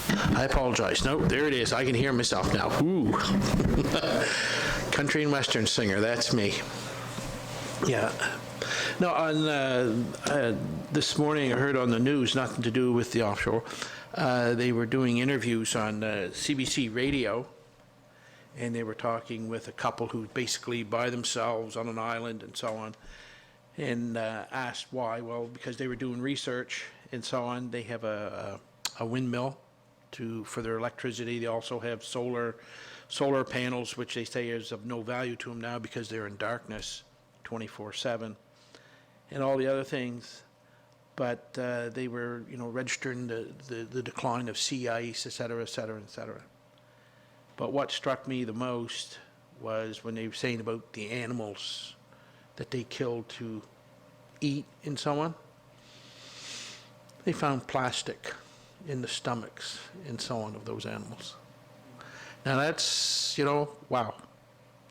I apologize. No, there it is. I can hear myself now. Ooh. Country and Western singer, that's me. Yeah. No, on this morning I heard on the news, nothing to do with the offshore, they were doing interviews on CBC radio, and they were talking with a couple who basically by themselves on an island and so on, and asked why. Well, because they were doing research and so on. They have a windmill for their electricity. They also have solar panels, which they say is of no value to them now because they're in darkness 24/7, and all the other things. But they were, registering the decline of sea ice, et cetera, et cetera, et cetera. But what struck me the most was when they were saying about the animals that they killed to eat and so on. They found plastic in the stomachs and so on of those animals. Now that's, wow.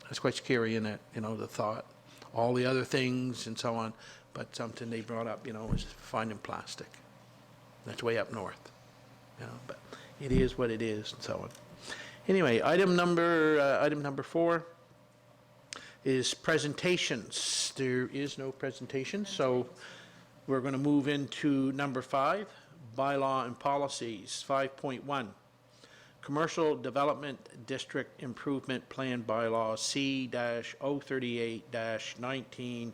That's quite scary, isn't it? The thought. All the other things and so on, but something they brought up, is finding plastic. That's way up north, but it is what it is and so on. Anyway, item number 4 is presentations. There is no presentation, so we're going to move into number 5, bylaw and policies. 5.1, Commercial Development District Improvement Plan Bylaw C-038-19.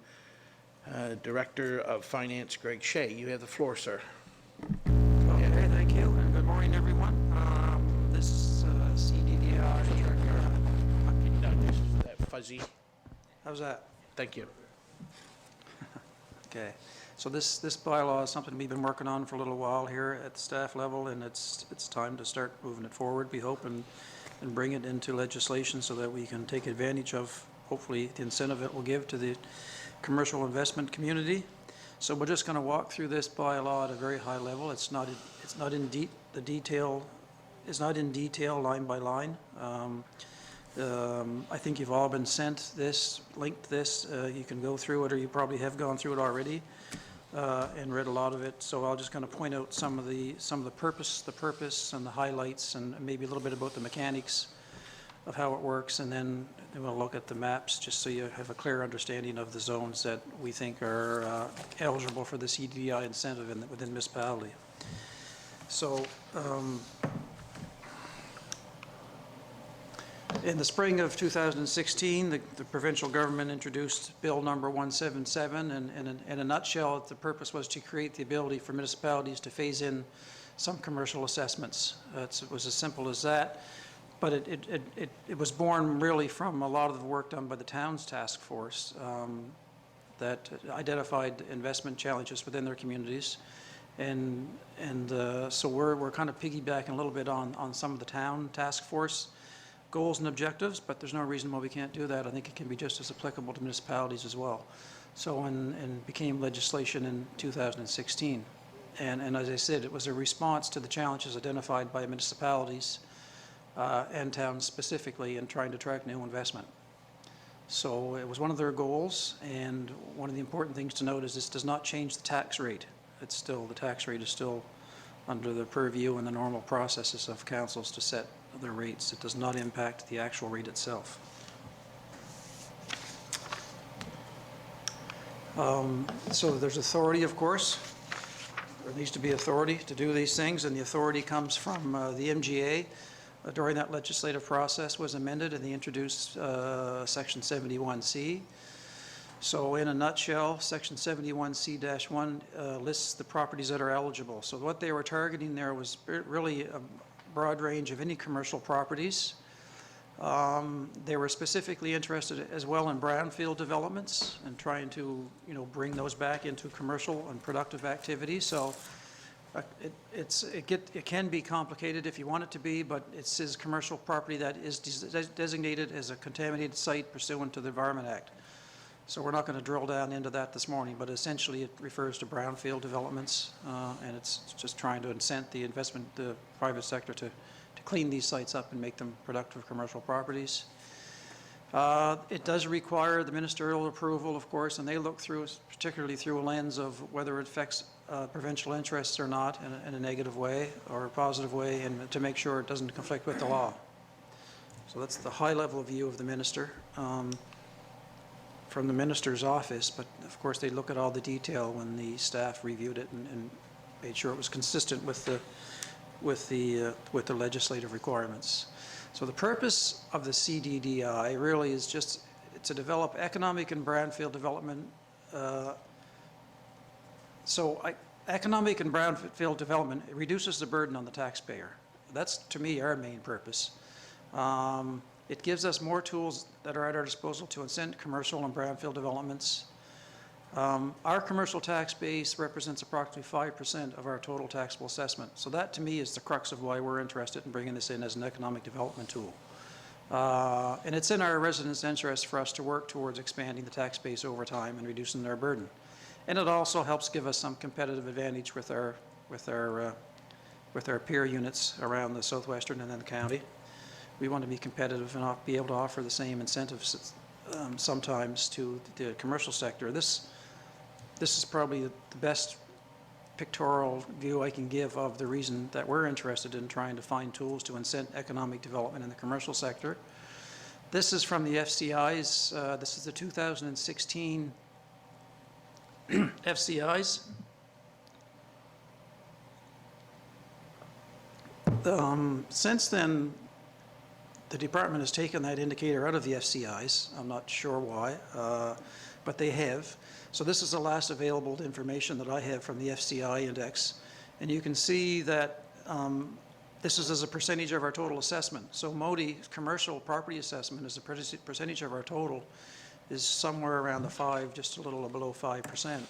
Director of Finance, Greg Shea. You have the floor, sir. Okay, thank you, and good morning, everyone. This CDDI. That fuzzy. How's that? Thank you. Okay, so this bylaw is something we've been working on for a little while here at the staff level, and it's time to start moving it forward, we hope, and bring it into legislation so that we can take advantage of, hopefully, the incentive it will give to the commercial investment community. So we're just going to walk through this bylaw at a very high level. It's not in detail line by line. I think you've all been sent this, linked this. You can go through it, or you probably have gone through it already and read a lot of it. So I'll just kind of point out some of the purpose and the highlights, and maybe a little bit about the mechanics of how it works, and then we'll look at the maps just so you have a clear understanding of the zones that we think are eligible for the CDI incentive within the municipality. So in the spring of 2016, the provincial government introduced Bill number 177, and in a nutshell, the purpose was to create the ability for municipalities to phase in some commercial assessments. It was as simple as that. But it was born really from a lot of the work done by the Towns Task Force that identified investment challenges within their communities, and so we're kind of piggybacking a little bit on some of the Town Task Force goals and objectives, but there's no reason why we can't do that. I think it can be just as applicable to municipalities as well. So and became legislation in 2016, and as I said, it was a response to the challenges identified by municipalities and towns specifically in trying to attract new investment. So it was one of their goals, and one of the important things to note is this does not change the tax rate. The tax rate is still under the purview and the normal processes of councils to set their rates. It does not impact the actual rate itself. So there's authority, of course. There needs to be authority to do these things, and the authority comes from the MGA. During that legislative process was amended, and they introduced Section 71C. So in a nutshell, Section 71C-1 lists the properties that are eligible. So what they were targeting there was really a broad range of any commercial properties. They were specifically interested as well in brownfield developments and trying to, bring those back into commercial and productive activities. So it can be complicated if you want it to be, but it says commercial property that is designated as a contaminated site pursuant to the Environment Act. So we're not going to drill down into that this morning, but essentially it refers to brownfield developments, and it's just trying to incent the private sector to clean these sites up and make them productive commercial properties. It does require the ministerial approval, of course, and they look through, particularly through a lens of whether it affects provincial interests or not in a negative way or a positive way, and to make sure it doesn't conflict with the law. So that's the high-level view of the minister from the minister's office, but of course they look at all the detail when the staff reviewed it and made sure it was consistent with the legislative requirements. So the purpose of the CDDI really is just to develop economic and brownfield development. Economic and brownfield development, it reduces the burden on the taxpayer. That's, to me, our main purpose. It gives us more tools that are at our disposal to incent commercial and brownfield developments. Our commercial tax base represents approximately 5% of our total taxable assessment. So that, to me, is the crux of why we're interested in bringing this in as an economic development tool. And it's in our residents' interest for us to work towards expanding the tax base over time and reducing their burden. And it also helps give us some competitive advantage with our peer units around the southwestern and then the county. We want to be competitive and be able to offer the same incentives sometimes to the commercial sector. This is probably the best pictorial view I can give of the reason that we're interested in trying to find tools to incent economic development in the commercial sector. This is from the FCI's. This is the 2016 FCI's. Since then, the department has taken that indicator out of the FCI's. I'm not sure why, but they have. So this is the last available information that I have from the FCI index. And you can see that this is as a percentage of our total assessment. So Modi commercial property assessment as a percentage of our total is somewhere around the 5, just a little below 5%.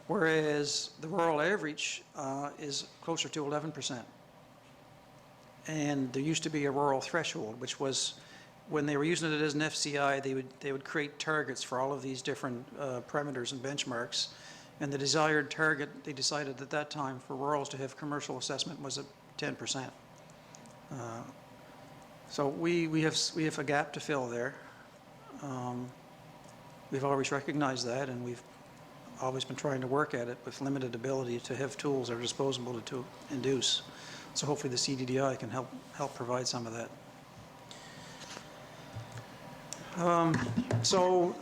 Whereas the rural average is closer to 11%. And there used to be a rural threshold, which was when they were using it as an FCI, they would create targets for all of these different parameters and benchmarks. And the desired target, they decided at that time for rurals to have commercial assessment was at 10%. So we have a gap to fill there. We've always recognized that, and we've always been trying to work at it with limited ability to have tools at our disposal to induce. So hopefully the CDDI can help provide some of that. So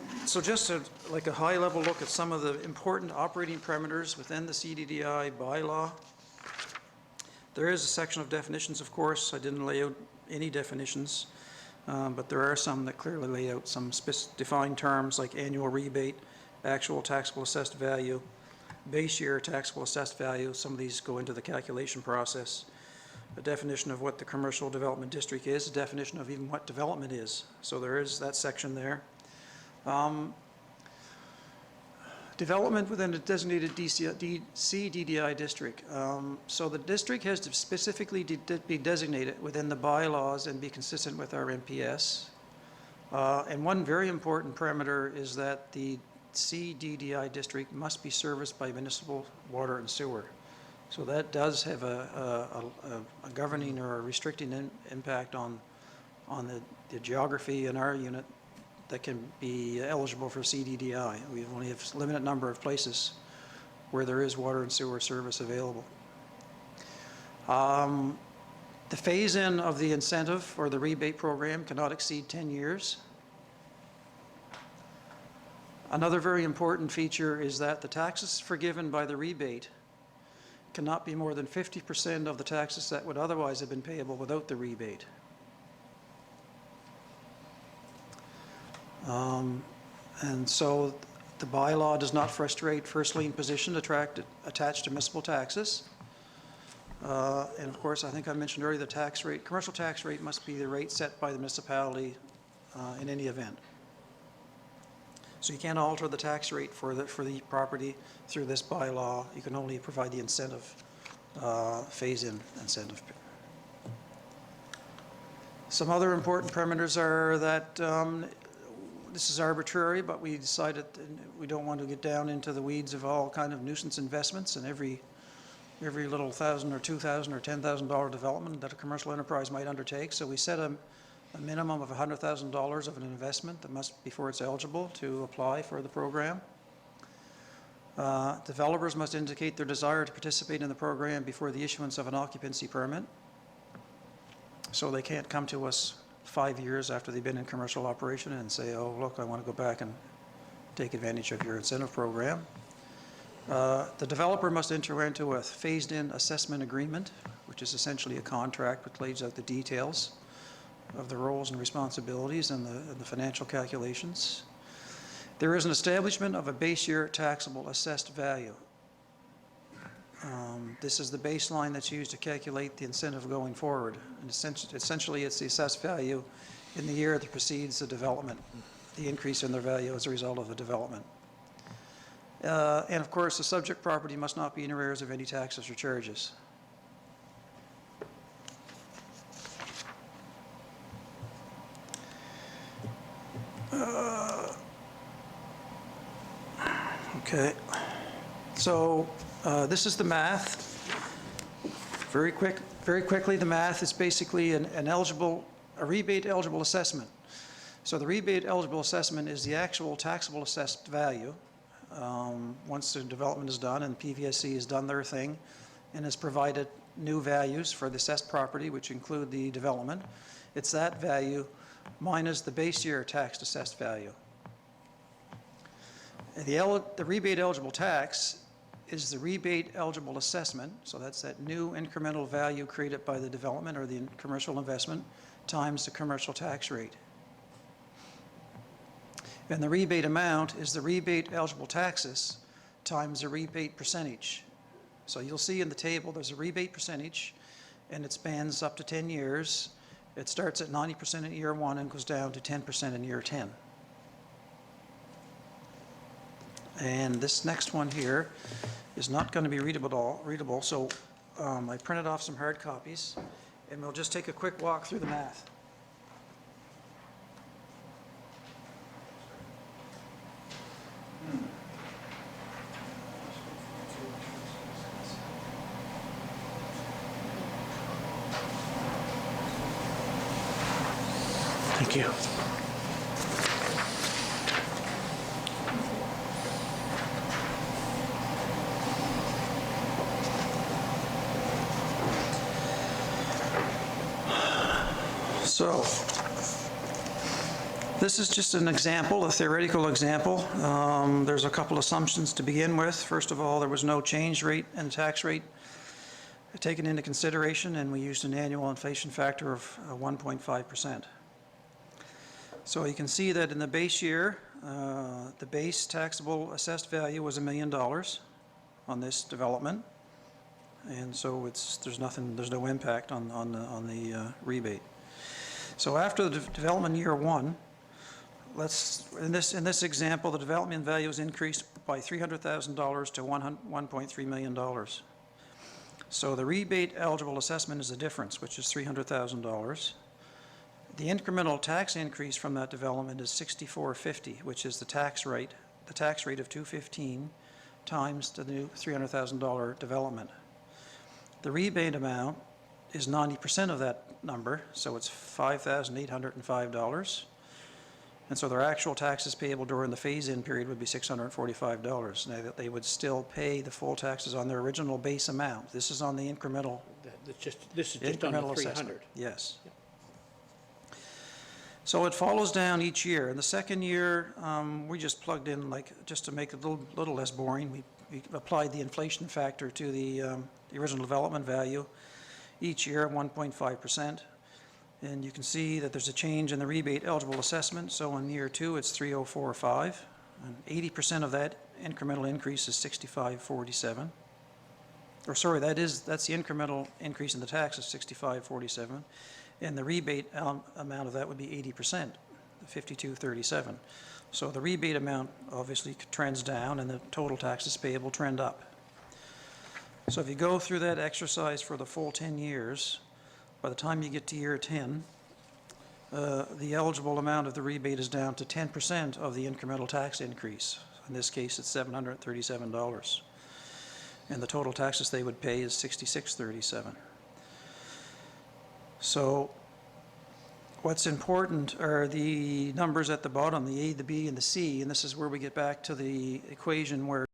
just like a high-level look at some of the important operating parameters within the CDDI bylaw. There is a section of definitions, of course. I didn't lay out any definitions, but there are some that clearly lay out some defined terms like annual rebate, actual taxable assessed value, base year taxable assessed value. Some of these go into the calculation process. A definition of what the commercial development district is, a definition of even what development is. So there is that section there. Development within a designated CDDI district. So the district has to specifically be designated within the bylaws and be consistent with our NPS. And one very important parameter is that the CDDI district must be serviced by municipal water and sewer. So that does have a governing or a restricting impact on the geography in our unit that can be eligible for CDDI. We only have a limited number of places where there is water and sewer service available. The phase-in of the incentive or the rebate program cannot exceed 10 years. Another very important feature is that the taxes forgiven by the rebate cannot be more than 50% of the taxes that would otherwise have been payable without the rebate. And so the bylaw does not frustrate first lien position attached to municipal taxes. And of course, I think I mentioned earlier, the tax rate, commercial tax rate must be the rate set by the municipality in any event. So you can't alter the tax rate for the property through this bylaw. You can only provide the incentive, phase-in incentive. Some other important parameters are that this is arbitrary, but we decided we don't want to get down into the weeds of all kind of nuisance investments and every little $1,000 or $2,000 or $10,000 development that a commercial enterprise might undertake. So we set a minimum of $100,000 of an investment that must before it's eligible to apply for the program. Developers must indicate their desire to participate in the program before the issuance of an occupancy permit. So they can't come to us 5 years after they've been in commercial operation and say, oh, look, I want to go back and take advantage of your incentive program. The developer must enter into a phased-in assessment agreement, which is essentially a contract which lays out the details of the roles and responsibilities and the financial calculations. There is an establishment of a base year taxable assessed value. This is the baseline that's used to calculate the incentive going forward. And essentially, it's the assessed value in the year that precedes the development, the increase in their value as a result of the development. And of course, the subject property must not be in arrears of any taxes or charges. Okay, so this is the math. Very quickly, the math is basically a rebate eligible assessment. So the rebate eligible assessment is the actual taxable assessed value once the development is done and PVSC has done their thing and has provided new values for the assessed property, which include the development. It's that value minus the base year taxed assessed value. The rebate eligible tax is the rebate eligible assessment, so that's that new incremental value created by the development or the commercial investment times the commercial tax rate. And the rebate amount is the rebate eligible taxes times the rebate percentage. So you'll see in the table there's a rebate percentage and it spans up to 10 years. It starts at 90% in year 1 and goes down to 10% in year 10. And this next one here is not going to be readable, so I printed off some hard copies, and we'll just take a quick walk through the math. Thank you. So this is just an example, a theoretical example. There's a couple assumptions to begin with. First of all, there was no change rate and tax rate taken into consideration, and we used an annual inflation factor of 1.5%. So you can see that in the base year, the base taxable assessed value was $1 million on this development, and so there's no impact on the rebate. So after the development year 1, in this example, the development value is increased by $300,000 to $1.3 million. So the rebate eligible assessment is the difference, which is $300,000. The incremental tax increase from that development is $64.50, which is the tax rate of $215 times the new $300,000 development. The rebate amount is 90% of that number, so it's $5,805. And so their actual taxes payable during the phase-in period would be $645. Now, they would still pay the full taxes on their original base amount. This is on the incremental. This is just on the 300. Assessment. Yes. Yep. So it follows down each year. In the second year, we just plugged in, just to make it a little less boring, we applied the inflation factor to the original development value each year at 1.5%. And you can see that there's a change in the rebate eligible assessment. So in year 2, it's 304.5, and 80% of that incremental increase is 65.47. Or sorry, that's the incremental increase in the tax is 65.47, and the rebate amount of that would be 80%, 52.37. So the rebate amount obviously trends down, and the total taxes payable trend up. So if you go through that exercise for the full 10 years, by the time you get to year 10, the eligible amount of the rebate is down to 10% of the incremental tax increase. In this case, it's $737. And the total taxes they would pay is $66.37. So what's important are the numbers at the bottom, the A, the B, and the C, and this is where we get back to the equation where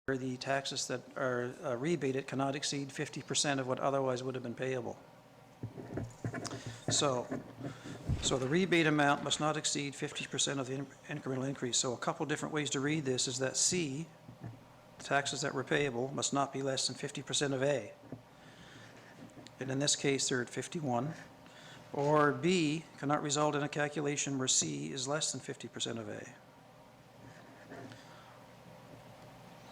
where the taxes that are rebated cannot exceed 50% of what otherwise would have been payable. So the rebate amount must not exceed 50% of the incremental increase. So a couple different ways to read this is that C, taxes that were payable, must not be less than 50% of A. And in this case, they're at 51. Or B, cannot result in a calculation where C is less than 50% of A.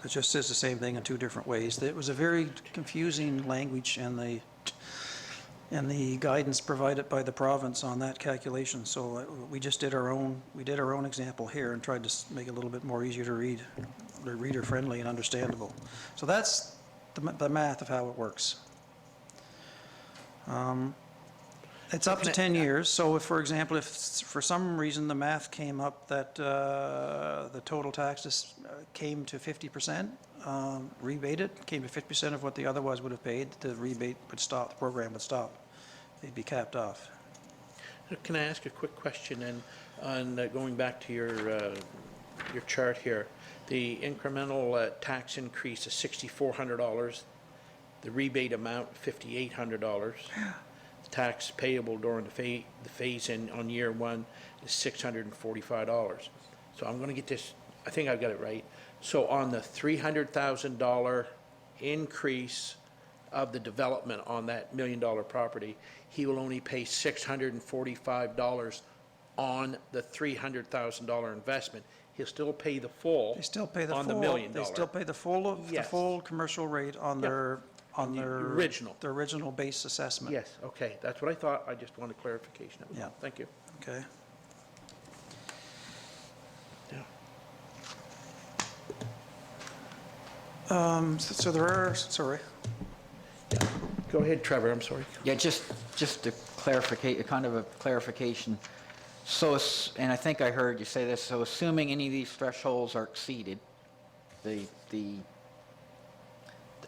It just says the same thing in two different ways. It was a very confusing language in the guidance provided by the province on that calculation. So we just did our own example here and tried to make it a little bit more easier to read, reader friendly and understandable. So that's the math of how it works. It's up to 10 years. So if, for example, if for some reason the math came up that the total taxes came to 50%, rebated, came to 50% of what they otherwise would have paid, the rebate would stop, the program would stop. They'd be capped off. Can I ask a quick question, and on going back to your chart here, the incremental tax increase is $6,400, the rebate amount $5,800. Tax payable during the phase-in on year one is $645. So I'm going to get this, I think I've got it right. So on the $300,000 increase of the development on that $1 million property, he will only pay $645 on the $300,000 investment. He'll still pay the full. They still pay the on full. the $1 million. They still pay the full Yes. the full commercial rate on Yep. their The original base assessment. Yes, okay, that's what I thought. I just wanted clarification. That was all. Yeah. Thank you. Okay. Yeah. So there are, sorry. Go ahead, Trevor, I'm sorry. Yeah, just to clarify, kind of a clarification. So, and I think I heard you say this, so assuming any of these thresholds are exceeded, in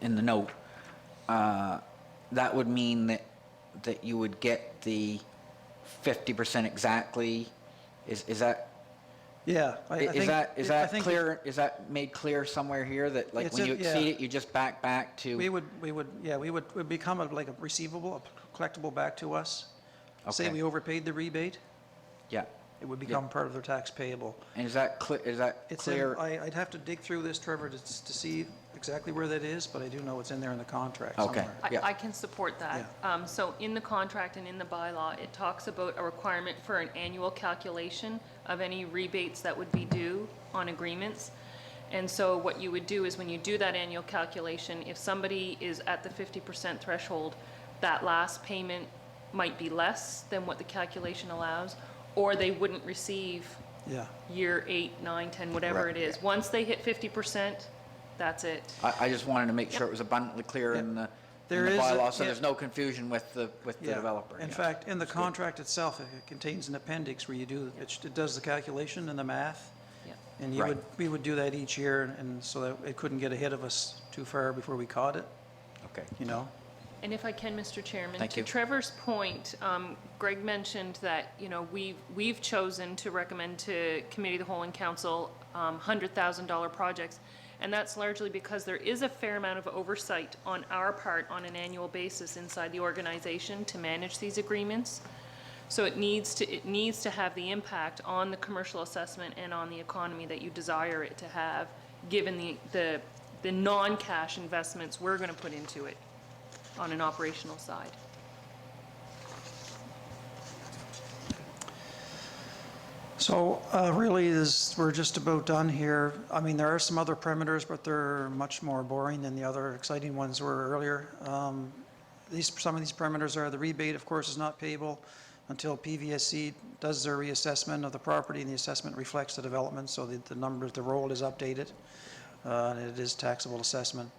the note, that would mean that you would get the 50% exactly. Is that? Yeah. Is that clear? Is that made clear somewhere here that like when you exceed it, you just back to? We would become like a receivable, a collectible back to us. Say Okay. we overpaid the rebate, Yeah. it would become part of their tax payable. And is that clear? Is that It's clear? I'd have to dig through this, Trevor, to see exactly where that is, but I do know it's in there in the contract Okay. somewhere. Yeah. I can support that. So in the contract and in the bylaw, it talks about a requirement for an annual calculation of any rebates that would be due on agreements. And so what you would do is when you do that annual calculation, if somebody is at the 50% threshold, that last payment might be less than what the calculation allows, or they wouldn't receive Yeah. year 8, 9, 10, whatever Right. it is. Once they hit 50%, that's it. I just wanted to make sure it was abundantly clear in the There in the is a- bylaw, so yeah. there's no confusion with the Yeah. developer. In Yeah. fact, in the contract itself, it contains an appendix where you do, it does the calculation and the math. Yeah. And Right. we would do that each year, and so that it couldn't get ahead of us too far before we caught it, Okay. you know? And if I can, Mr. Chairman, Thank to you. Trevor's point, Greg mentioned that, you know, we've chosen to recommend to Committee of the Whole and Council $100,000 projects, and that's largely because there is a fair amount of oversight on our part on an annual basis inside the organization to manage these agreements. So it needs to have the impact on the commercial assessment and on the economy that you desire it to have, given the non-cash investments we're going to put into it on an operational side. So really, we're just about done here. I mean, there are some other parameters, but they're much more boring than the other exciting ones were earlier. Some of these parameters are the rebate, of course, is not payable until PVSC does their reassessment of the property, and the assessment reflects the development, so the numbers, the roll is updated, and it is taxable assessment.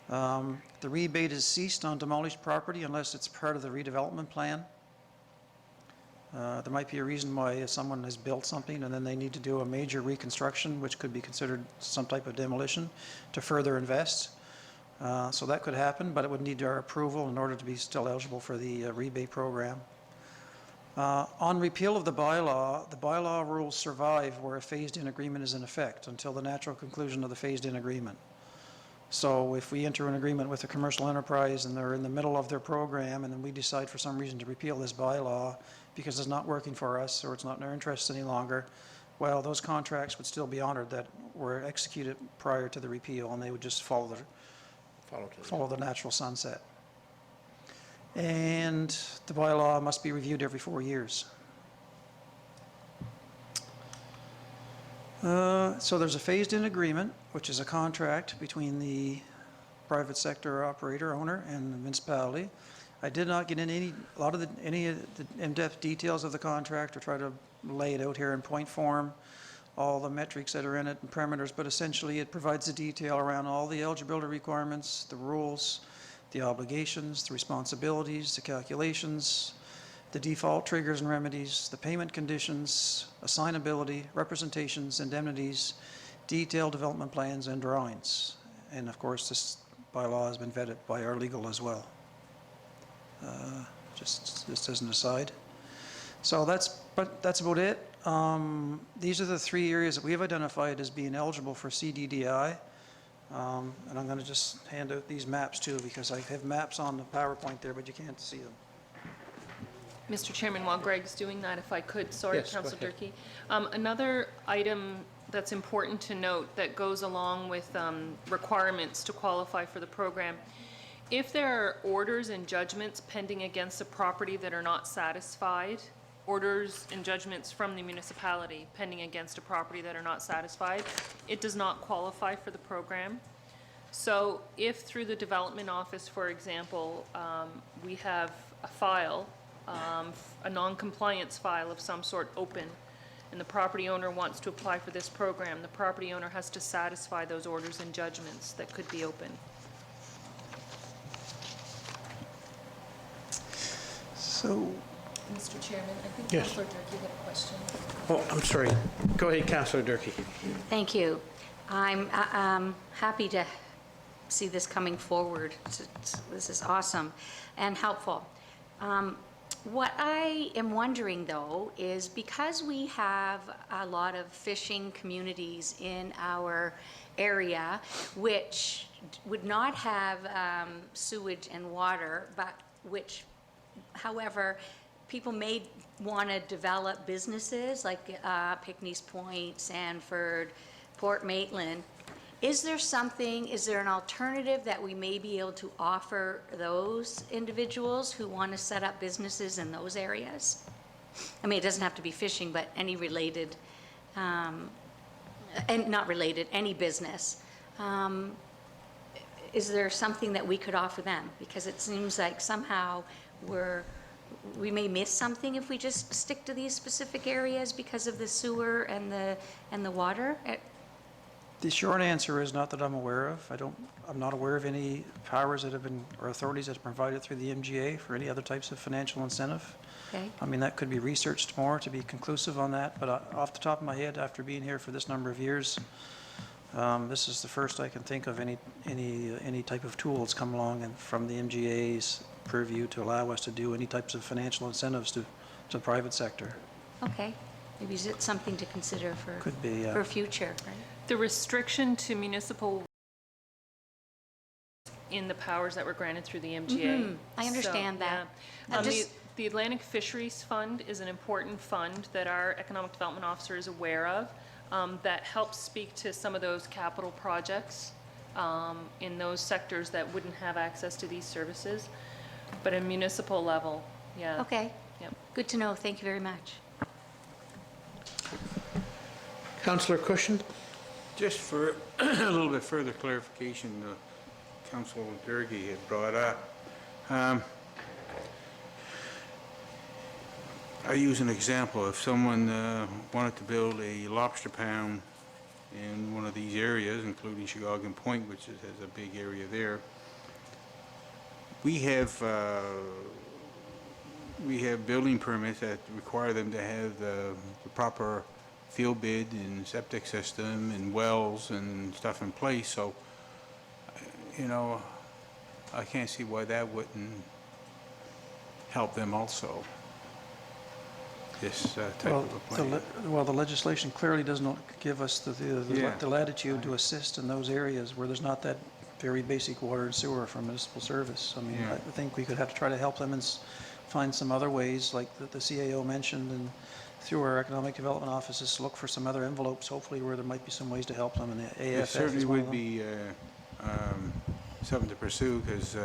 The rebate is ceased on demolished property unless it's part of the redevelopment plan. There might be a reason why someone has built something and then they need to do a major reconstruction, which could be considered some type of demolition, to further invest. So that could happen, but it would need our approval in order to be still eligible for the rebate program. On repeal of the bylaw rules survive where a phased-in agreement is in effect until the natural conclusion of the phased-in agreement. So if we enter an agreement with a commercial enterprise and they're in the middle of their program, and then we decide for some reason to repeal this bylaw because it's not working for us or it's not in our interest any longer, well, those contracts would still be honored that were executed prior to the repeal, and they would just follow the natural sunset. And the bylaw must be reviewed every 4 years. So there's a phased-in agreement, which is a contract between the private sector operator, owner, and the municipality. I did not get into any of the in-depth details of the contract or try to lay it out here in point form, all the metrics that are in it and parameters, but essentially it provides the detail around all the eligibility requirements, the rules, the obligations, the responsibilities, the calculations, the default triggers and remedies, the payment conditions, assignability, representations, indemnities, detailed development plans, and drawings. And of course, this bylaw has been vetted by our legal as well. Just as an aside. So that's about it. These are the 3 areas that we have identified as being eligible for CDDI. And I'm going to just hand out these maps too, because I have maps on the PowerPoint there, but you can't see them. Mr. Chairman, while Greg's doing that, if I could, sorry, Yes, go Councillor ahead. Durkee. Another item that's important to note that goes along with requirements to qualify for the program. If there are orders and judgments pending against a property that are not satisfied, orders and judgments from the municipality pending against a property that are not satisfied, it does not qualify for the program. So if through the development office, for example, we have a file, a non-compliance file of some sort open, and the property owner wants to apply for this program, the property owner has to satisfy those orders and judgments that could be open. So Mr. Chairman, I think Yes. Councillor Durkee had a question. Oh, I'm sorry. Go ahead, Councillor Durkee. Thank you. I'm happy to see this coming forward. This is awesome and helpful. What I am wondering, though, is because we have a lot of fishing communities in our area, which would not have sewage and water, but which, however, people may want to develop businesses like Pickneys Point, Sanford, Port Maitland. Is there an alternative that we may be able to offer those individuals who want to set up businesses in those areas? I mean, it doesn't have to be fishing, but any related, and not related, any business. Is there something that we could offer them? Because it seems like somehow we may miss something if we just stick to these specific areas because of the sewer and the water. the short answer is not that I'm aware of. I'm not aware of any powers that have been, or authorities that have provided through the MGA for any other types of financial incentive. Okay. I mean, that could be researched more to be conclusive on that, but off the top of my head, after being here for this number of years, this is the first I can think of any type of tool that's come along and from the MGA's purview to allow us to do any types of financial incentives to the private sector. Okay. Maybe is it something to consider for Could be, yeah. for future, right? The restriction to municipal in the powers that were granted through the MGA. I understand So, that. yeah. I'm just- The Atlantic Fisheries Fund is an important fund that our Economic Development Officer is aware of, that helps speak to some of those capital projects in those sectors that wouldn't have access to these services. But at municipal level, yeah. Okay. Yep. Good to know. Thank you very much. Councillor Cushion? Just for a little bit further clarification, Councillor Durkee had brought up. I use an example. If someone wanted to build a lobster pound in one of these areas, including Chicago Point, which has a big area there, we have building permits that require them to have the proper field bid and septic system and wells and stuff in place. So, you know, I can't see why that wouldn't help them also, this type Well, of a plan. the legislation clearly does not give us Yeah. the latitude to assist in those areas where there's not that very basic water and sewer from municipal service. I mean, Yeah. I think we could have to try to help them and find some other ways, like the CAO mentioned, and through our economic development offices, look for some other envelopes, hopefully, where there might be some ways to help them, and the It AFF certainly is one of would them. be something to pursue, because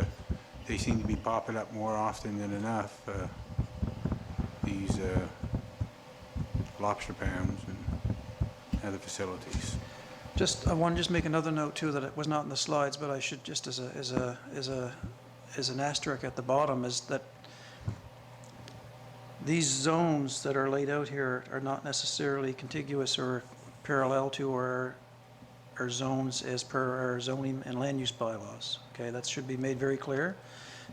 they seem to be popping up more often than enough, these lobster pounds and other facilities. I want to just make another note too, that it was not in the slides, but I should just as an asterisk at the bottom, is that these zones that are laid out here are not necessarily contiguous or parallel to our zones as per our zoning and land use bylaws. Okay, that should be made very clear.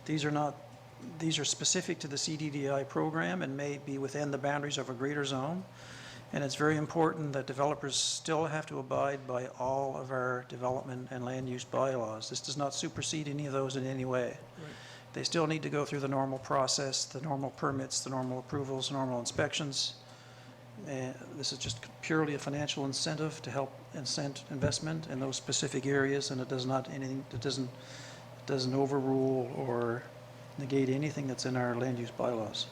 These are specific to the CDDI program and may be within the boundaries of a greater zone. And it's very important that developers still have to abide by all of our development and land use bylaws. This does not supersede any of those in any way. They still need to go through the normal process, the normal permits, the normal approvals, normal inspections. This is just purely a financial incentive to help incent investment in those specific areas, and it doesn't overrule or negate anything that's in our land use bylaws.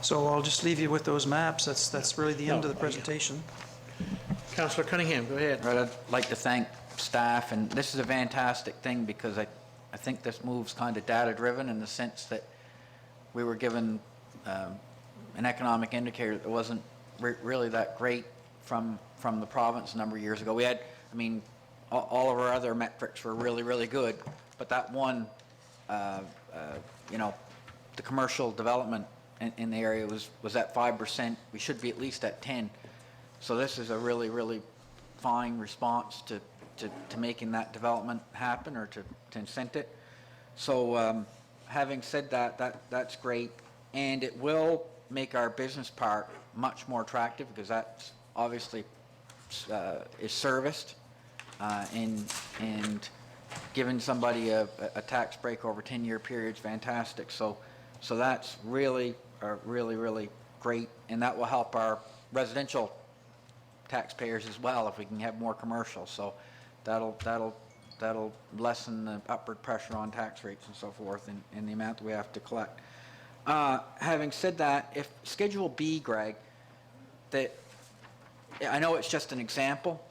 So I'll just leave you with those maps. That's really the end of the presentation. Councillor Cunningham, go ahead. Right, I'd like to thank staff, and this is a fantastic thing, because I think this move's kind of data-driven in the sense that we were given an economic indicator that wasn't really that great from the province a number of years ago. We had, I mean, all of our other metrics were really, really good, but that one, you know, the commercial development in the area was at 5%. We should be at least at 10. So this is a really, really fine response to making that development happen, or to incent it. So having said that, that's great. And it will make our business park much more attractive, because that's obviously is serviced, and giving somebody a tax break over 10-year period is fantastic. So that's really great, and that will help our residential taxpayers as well if we can have more commercial. So that'll lessen the upward pressure on tax rates and so forth, and the amount that we have to collect. Having said that, if Schedule B, Greg, that I know it's just an example,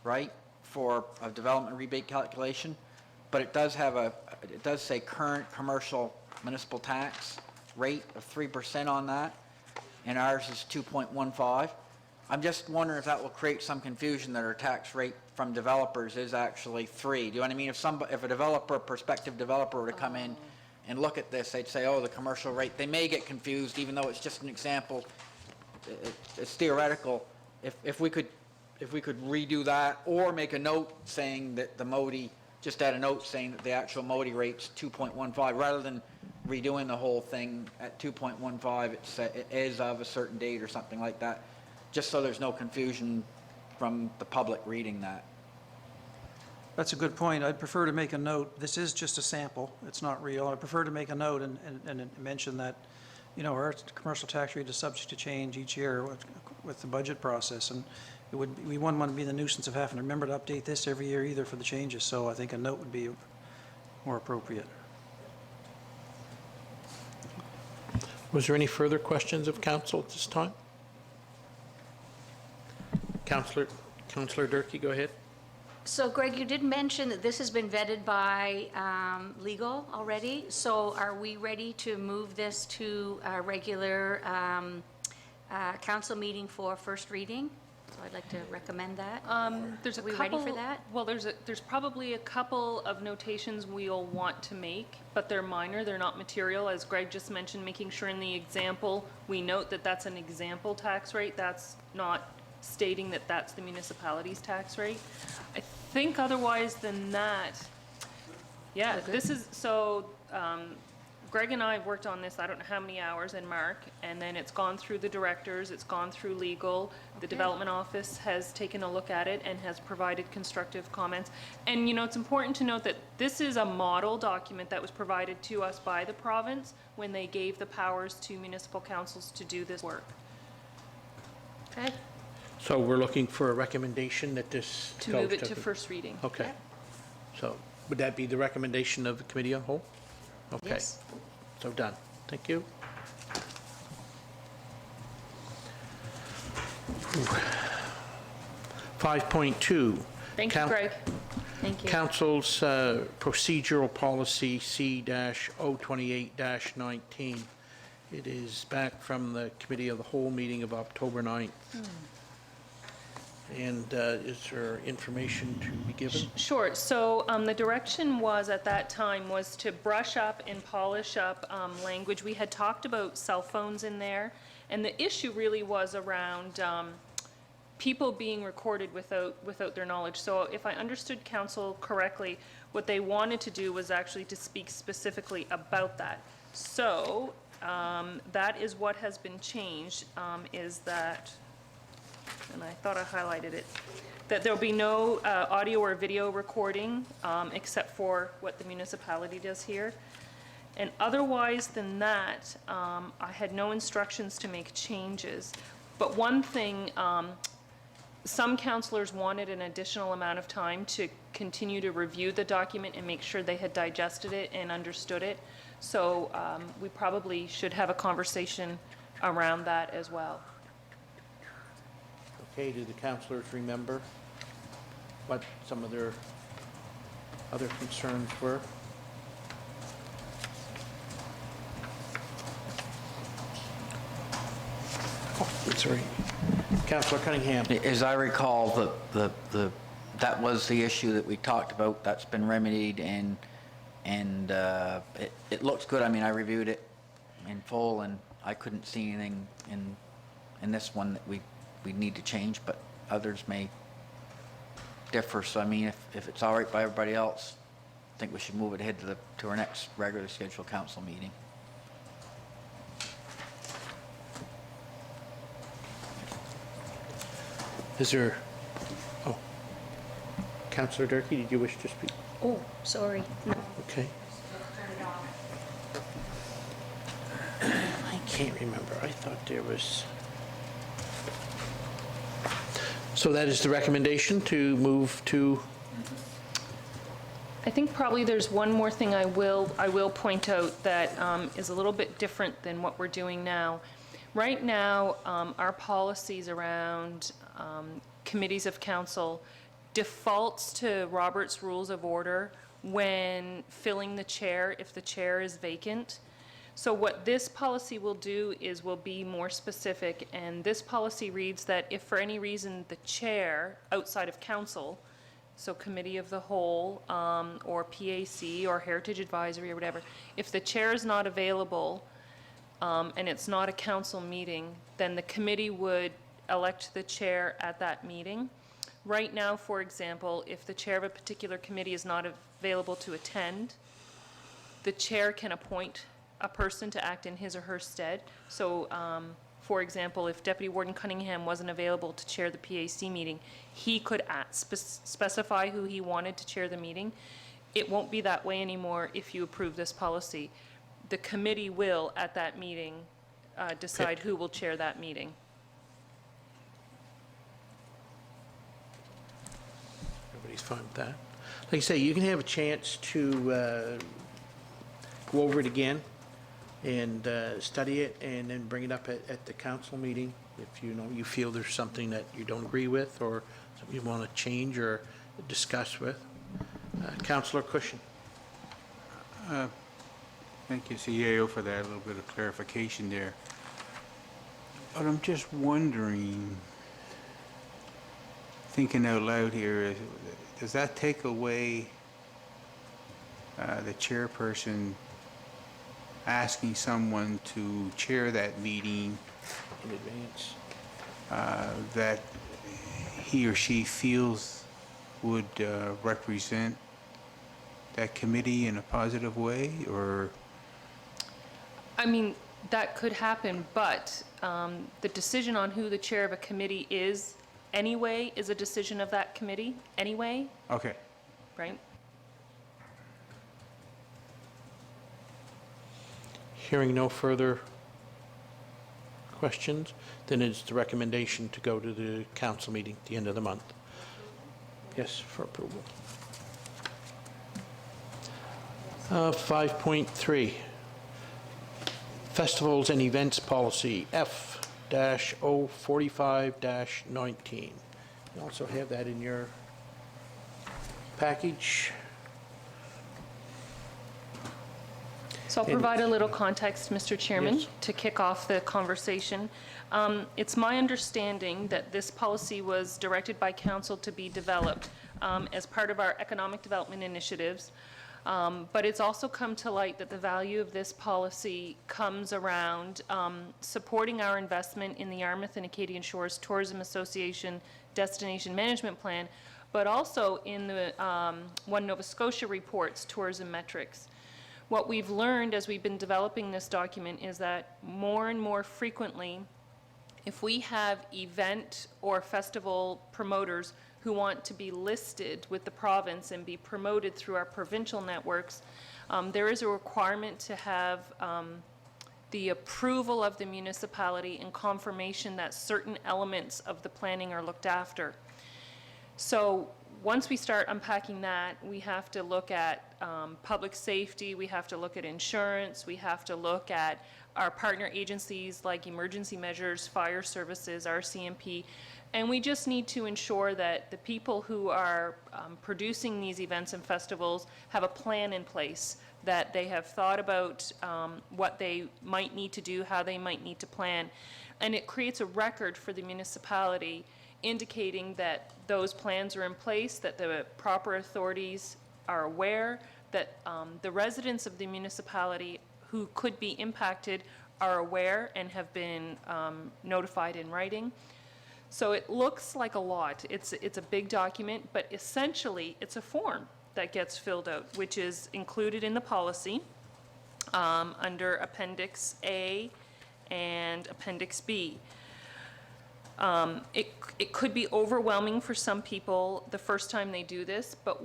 right, for a development rebate calculation, but it does have it does say current commercial municipal tax rate of 3% on that, and ours is 2.15. I'm just wondering if that will create some confusion that our tax rate from developers is actually 3. Do you know what I mean? If a developer, prospective developer, were to come in and look at this, they'd say, oh, the commercial rate, they may get confused, even though it's just an example. It's theoretical. If we could redo that, or make a note saying that the MODI, just add a note saying that the actual MODI rate's 2.15, rather than redoing the whole thing at 2.15, it is of a certain date or something like that, just so there's no confusion from the public reading that. That's a good point. I'd prefer to make a note. This is just a sample. It's not real. I prefer to make a note and mention that, you know, our commercial tax rate is subject to change each year with the budget process, and we wouldn't want to be the nuisance of having to remember to update this every year either for the changes. So I think a note would be more appropriate. Was there any further questions of council at this time? Councillor Durkee, go ahead. So Greg, you did mention that this has been vetted by legal already. So are we ready to move this to a regular council meeting for first reading? So I'd like to recommend that. There's a Are we couple. ready for that? Well, there's probably a couple of notations we'll want to make, but they're minor, they're not material. As Greg just mentioned, making sure in the example, we note that that's an example tax rate. That's not stating that that's the municipality's tax rate. I think otherwise than that, yeah, this is, so Greg and I have worked on this, I don't know how many hours, and Mark, and then it's gone through the directors, it's gone through legal, the development office has taken a look at it and has provided constructive comments. And, you know, it's important to note that this is a model document that was provided to us by the province when they gave the powers to municipal councils to do this work. Okay. So we're looking for a recommendation that this To goes move it to first reading. Okay. So would that be the recommendation of the committee on whole? Okay. Yes. So done. Thank you. 5.2. Thank you, Greg. Thank you. Council's procedural policy C-028-19. It is back from the Committee of the Whole meeting of October 9th. And is there information to be given? Sure. So the direction was, at that time, was to brush up and polish up language. We had talked about cell phones in there, and the issue really was around people being recorded without their knowledge. So if I understood council correctly, what they wanted to do was actually to speak specifically about that. So that is what has been changed, is that, and I thought I highlighted it, that there'll be no audio or video recording except for what the municipality does here. And otherwise than that, I had no instructions to make changes. But one thing, some councillors wanted an additional amount of time to continue to review the document and make sure they had digested it and understood it. So we probably should have a conversation around that as well. Okay, do the councilors remember what some of their other concerns were? Oh, sorry. Councilor Cunningham. As I recall, that was the issue that we talked about. That's been remedied, and it looks good. I mean, I reviewed it in full, and I couldn't see anything in this one that we need to change, but others may differ. So, I mean, if it's all right by everybody else, I think we should move it ahead to our next regularly scheduled council meeting. Is there, oh, Councilor Durkee, did you wish to speak? Oh, sorry. No. Okay. I can't remember. I thought there was. So that is the recommendation to move to, I think probably there's one more thing I will point out that is a little bit different than what we're doing now. Right now, our policies around committees of council defaults to Robert's Rules of Order when filling the chair, if the chair is vacant. So what this policy will do is will be more specific, and this policy reads that if for any reason the chair outside of council, so committee of the whole, or PAC, or Heritage Advisory, or whatever, if the chair is not available, and it's not a council meeting, then the committee would elect the chair at that meeting. Right now, for example, if the chair of a particular committee is not available to attend, the chair can appoint a person to act in his or her stead. So, for example, if Deputy Warden Cunningham wasn't available to chair the PAC meeting, he could specify who he wanted to chair the meeting. It won't be that way anymore if you approve this policy. The committee will, at that meeting, decide who will chair that meeting. everybody's fine with that. Like I say, you can have a chance to go over it again and study it and then bring it up at the council meeting if you feel there's something that you don't agree with or something you want to change or discuss with. Councillor Cushion. Thank you, CAO, for that little bit of clarification there. But I'm just wondering, thinking out loud here, does that take away the chairperson asking someone to chair that meeting In advance. that he or she feels would represent that committee in a positive way, or? I mean, that could happen, but the decision on who the chair of a committee is anyway is a decision of that committee anyway, Okay. right? Hearing no further questions, then it's the recommendation to go to the council meeting at the end of the month. Yes, for approval. 5.3, festivals and events policy, F-045-19. You also have that in your package. So I'll provide a little context, Mr. Chairman, Yes. to kick off the conversation. It's my understanding that this policy was directed by council to be developed as part of our economic development initiatives. But it's also come to light that the value of this policy comes around supporting our investment in the Yarmouth and Acadian Shores Tourism Association Destination Management Plan, but also in the One Nova Scotia Report's tourism metrics. What we've learned as we've been developing this document is that more and more frequently, if we have event or festival promoters who want to be listed with the province and be promoted through our provincial networks, there is a requirement to have the approval of the municipality and confirmation that certain elements of the planning are looked after. So once we start unpacking that, we have to look at public safety, we have to look at insurance, we have to look at our partner agencies like emergency measures, fire services, RCMP, and we just need to ensure that the people who are producing these events and festivals have a plan in place, that they have thought about what they might need to do, how they might need to plan, and it creates a record for the municipality indicating that those plans are in place, that the proper authorities are aware, that the residents of the municipality who could be impacted are aware and have been notified in writing. So it looks like a lot. It's a big document, but essentially it's a form that gets filled out, which is included in the policy under Appendix A and Appendix B. It could be overwhelming for some people the first time they do this, but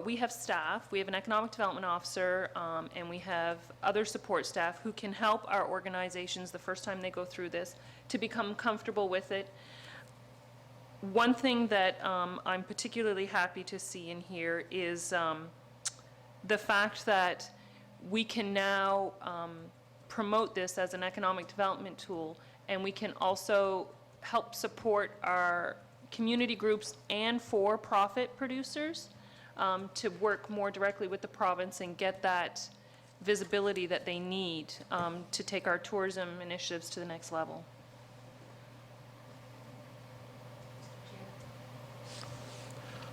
we have staff, we have an economic development officer, and we have other support staff who can help our organizations the first time they go through this to become comfortable with it. One thing that I'm particularly happy to see in here is the fact that we can now promote this as an economic development tool, and we can also help support our community groups and for-profit producers to work more directly with the province and get that visibility that they need to take our tourism initiatives to the next level.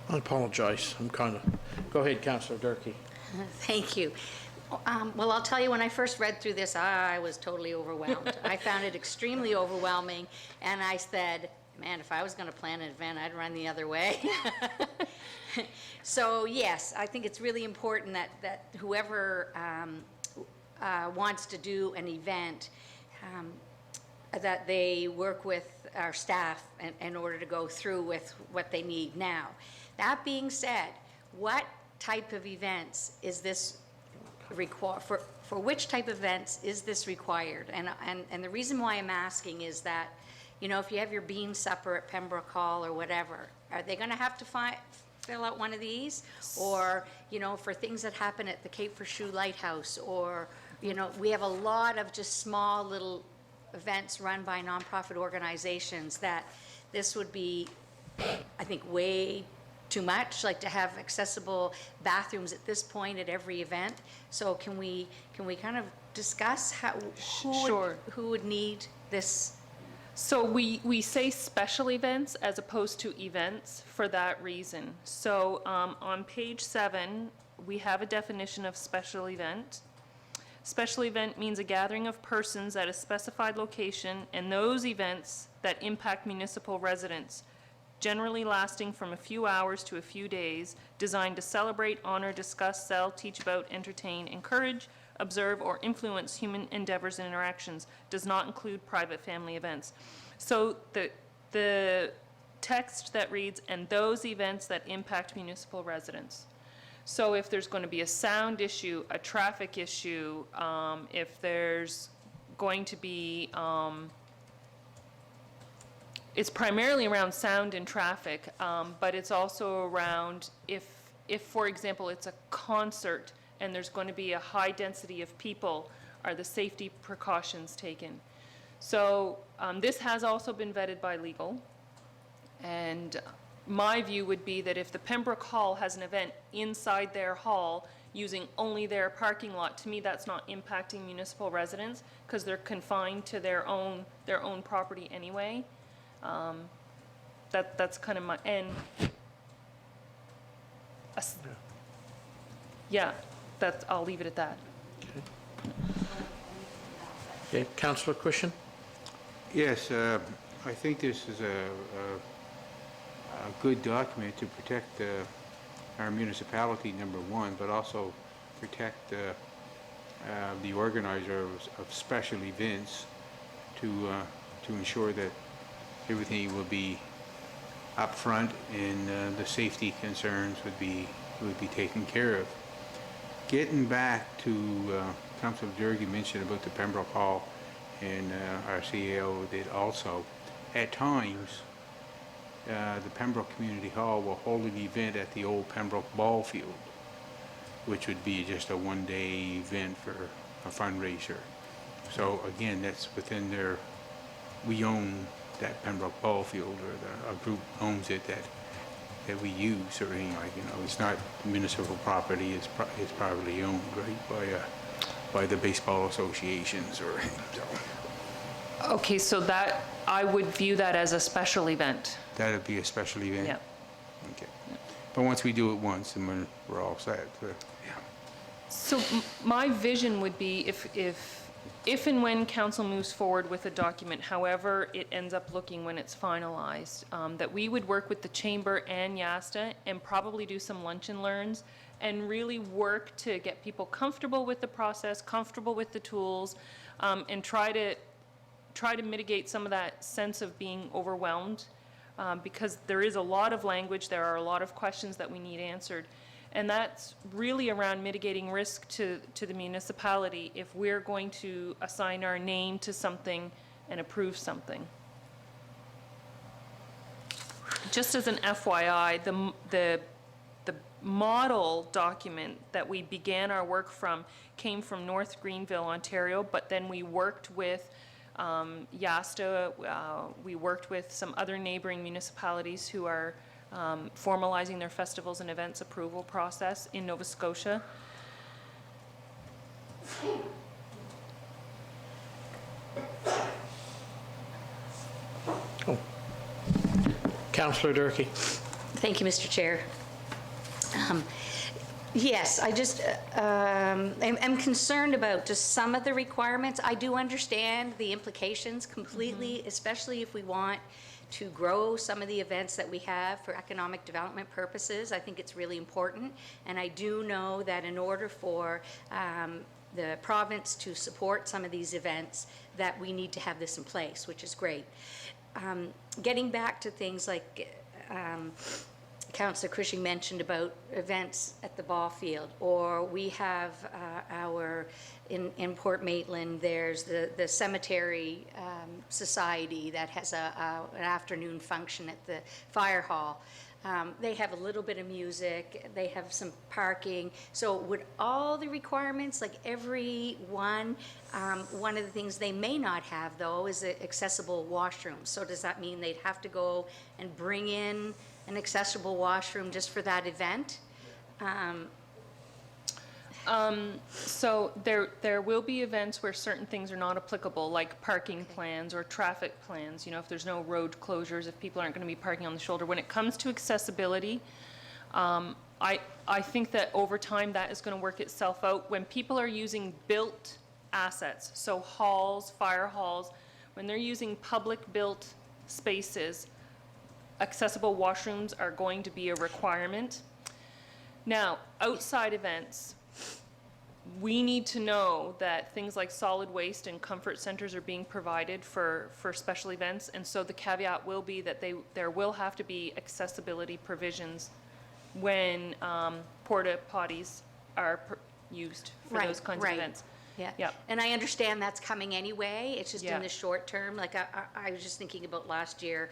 I apologize, I'm kind of, go ahead, Councillor Durkee. Thank you. Well, I'll tell you, when I first read through this, I was totally overwhelmed. I found it extremely overwhelming, and I said, man, if I was going to plan an event, I'd run the other way. So, yes, I think it's really important that whoever wants to do an event, that they work with our staff in order to go through with what they need now. That being said, what type of events is this required, for which type of events is this required? And the reason why I'm asking is that, you know, if you have your bean supper at Pembroke Hall or whatever, are they going to have to fill out one of these? Or, you know, for things that happen at the Cape for Shoe Lighthouse, or, you know, we have a lot of just small little events run by nonprofit organizations that this would be, I think, way too much, like to have accessible bathrooms at this point at every event. So can we kind of discuss Sure. who would need this? So we say special events as opposed to events for that reason. So on page 7, we have a definition of special event. Special event means a gathering of persons at a specified location, and those events that impact municipal residents, generally lasting from a few hours to a few days, designed to celebrate, honor, discuss, sell, teach about, entertain, encourage, observe, or influence human endeavors and interactions, does not include private family events. So the text that reads, and those events that impact municipal residents. So if there's going to be a sound issue, a traffic issue, if there's going to be it's primarily around sound and traffic, but it's also around if, for example, it's a concert and there's going to be a high density of people, are the safety precautions taken? So this has also been vetted by legal, and my view would be that if the Pembroke Hall has an event inside their hall using only their parking lot, to me, that's not impacting municipal residents because they're confined to their own property anyway. That's kind of my, and, yeah, I'll leave it at that. Okay, Councillor Christian? Yes, I think this is a good document to protect our municipality, number one, but also protect the organizers of special events to ensure that everything will be up front and the safety concerns would be taken care of. Getting back to Councilor Durkee mentioned about the Pembroke Hall, and our CEO did also, at times the Pembroke Community Hall will hold an event at the old Pembroke Ball Field, which would be just a one-day event for a fundraiser. So again, that's within their, we own that Pembroke Ball Field, or a group owns it that we use, or anything like, it's not municipal property, it's privately owned, right, by the baseball associations or so. Okay, so that, I would view that as a special event. That'd be a special event? Yeah. Okay. But once we do it once, then we're all set. So my vision would be if and when council moves forward with a document, however it ends up looking when it's finalized, that we would work with the chamber and YASTA and probably do some lunch and learns and really work to get people comfortable with the process, comfortable with the tools, and try to mitigate some of that sense of being overwhelmed, because there is a lot of language, there are a lot of questions that we need answered. And that's really around mitigating risk to the municipality if we're going to assign our name to something and approve something. Just as an FYI, the model document that we began our work from came from North Greenville, Ontario, but then we worked with YASTA, we worked with some other neighboring municipalities who are formalizing their festivals and events approval process in Nova Scotia. Councillor Durkee? Thank you, Mr. Chair. Yes, I just am concerned about just some of the requirements. I do understand the implications completely, especially if we want to grow some of the events that we have for economic development purposes. I think it's really important, and I do know that in order for the province to support some of these events, that we need to have this in place, which is great. Getting back to things like Councillor Cushing mentioned about events at the ball field, or we have in Port Maitland, there's the cemetery society that has an afternoon function at the fire hall. They have a little bit of music, they have some parking. So would all the requirements, like every one of the things they may not have though is accessible washroom. So does that mean they'd have to go and bring in an accessible washroom just for that event? So there will be events where certain things are not applicable, like parking plans or traffic plans. If there's no road closures, if people aren't going to be parking on the shoulder. When it comes to accessibility, I think that over time that is going to work itself out. When people are using built assets, so halls, fire halls, when they're using public built spaces, accessible washrooms are going to be a requirement. Now, outside events, we need to know that things like solid waste and comfort centers are being provided for special events, and so the caveat will be that there will have to be accessibility provisions when porta potties are used for those kinds of events. Yeah. Yep. And I understand that's coming anyway, it's just Yeah. in the short term, like, I was just thinking about last year,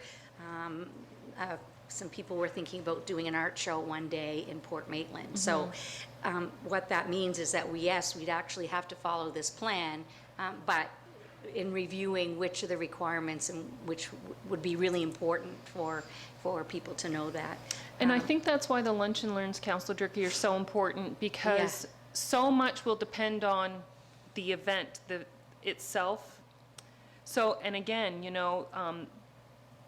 some people were thinking about doing an art show one day in Port Maitland. So what that means is that yes, we'd actually have to follow this plan, but in reviewing which of the requirements and which would be really important for people to know that. And I think that's why the Lunch and Learns, Councillor Durkee, are so important, because so much will depend on the event itself. So, and again, you know,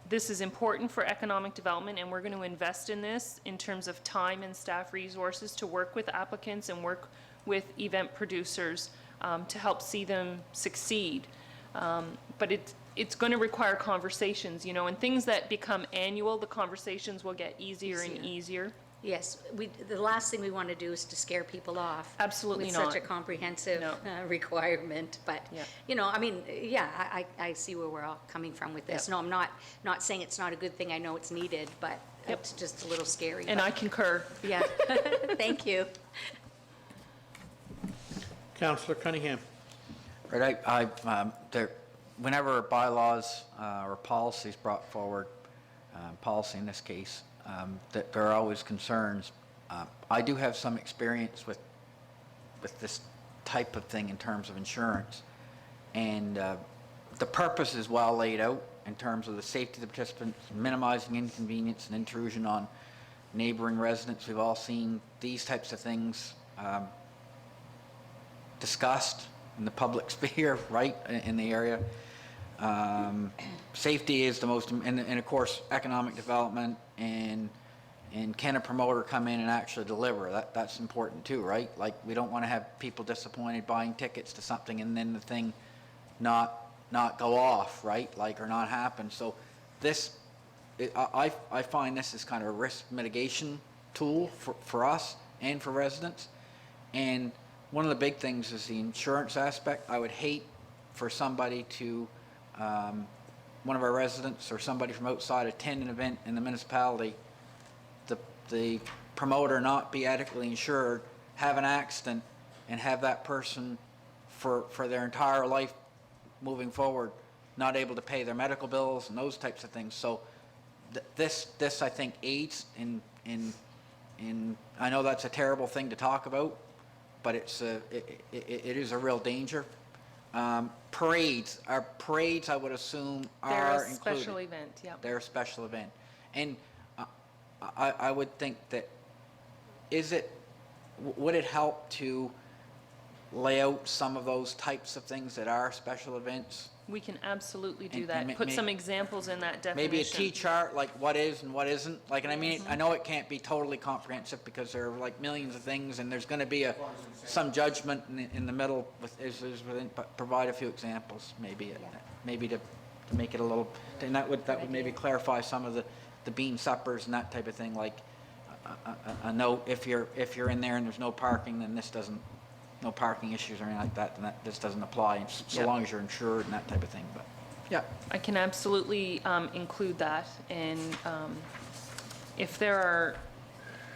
this is important for economic development, and we're going to invest in this in terms of time and staff resources to work with applicants and work with event producers to help see them succeed. But it's going to require conversations, you know, and things that become annual, the conversations will get easier and easier. Yes, the last thing we want to do is to scare people off. Absolutely With not. such a comprehensive No. requirement, but, Yeah. you know, I mean, yeah, I see where we're all coming from with this. Yep. No, I'm not saying it's not a good thing, I know it's needed, but Yep. it's just a little scary. And but- I concur. Yeah, thank you. Councillor Cunningham. Right, whenever bylaws or policies brought forward, policy in this case, that there are always concerns. I do have some experience with this type of thing in terms of insurance. And the purpose is well laid out in terms of the safety of the participants, minimizing inconvenience and intrusion on neighboring residents. We've all seen these types of things discussed in the public sphere, right, in the area. Safety is the most, and of course, economic development and can a promoter come in and actually deliver? That's important too, right? Like, we don't want to have people disappointed buying tickets to something and then the thing not go off, right? Like, or not happen. So this, I find this is kind of a risk mitigation tool for us and for residents. And one of the big things is the insurance aspect. I would hate for somebody to, one of our residents or somebody from outside attend an event in the municipality, the promoter not be adequately insured, have an accident, and have that person for their entire life moving forward not able to pay their medical bills and those types of things. So this I think aids in I know that's a terrible thing to talk about, but it is a real danger. Parades I would assume They're are a included. special event, yeah. They're a special event. And I would think that, would it help to lay out some of those types of things that are special events? We can absolutely do And that. Put some examples in that definition. Maybe a T-chart, like what is and what isn't? Like, and I mean, I know it can't be totally comprehensive because there are like millions of things and there's going to be some judgment in the middle is within, but provide a few examples, maybe to make it a little, and that would maybe clarify some of the bean suppers and that type of thing, like a note, if you're in there and there's no parking, then no parking issues or anything like that, then this doesn't apply, so Yep. long as you're insured and that type of thing, but, yeah. I can absolutely include that, and if there are,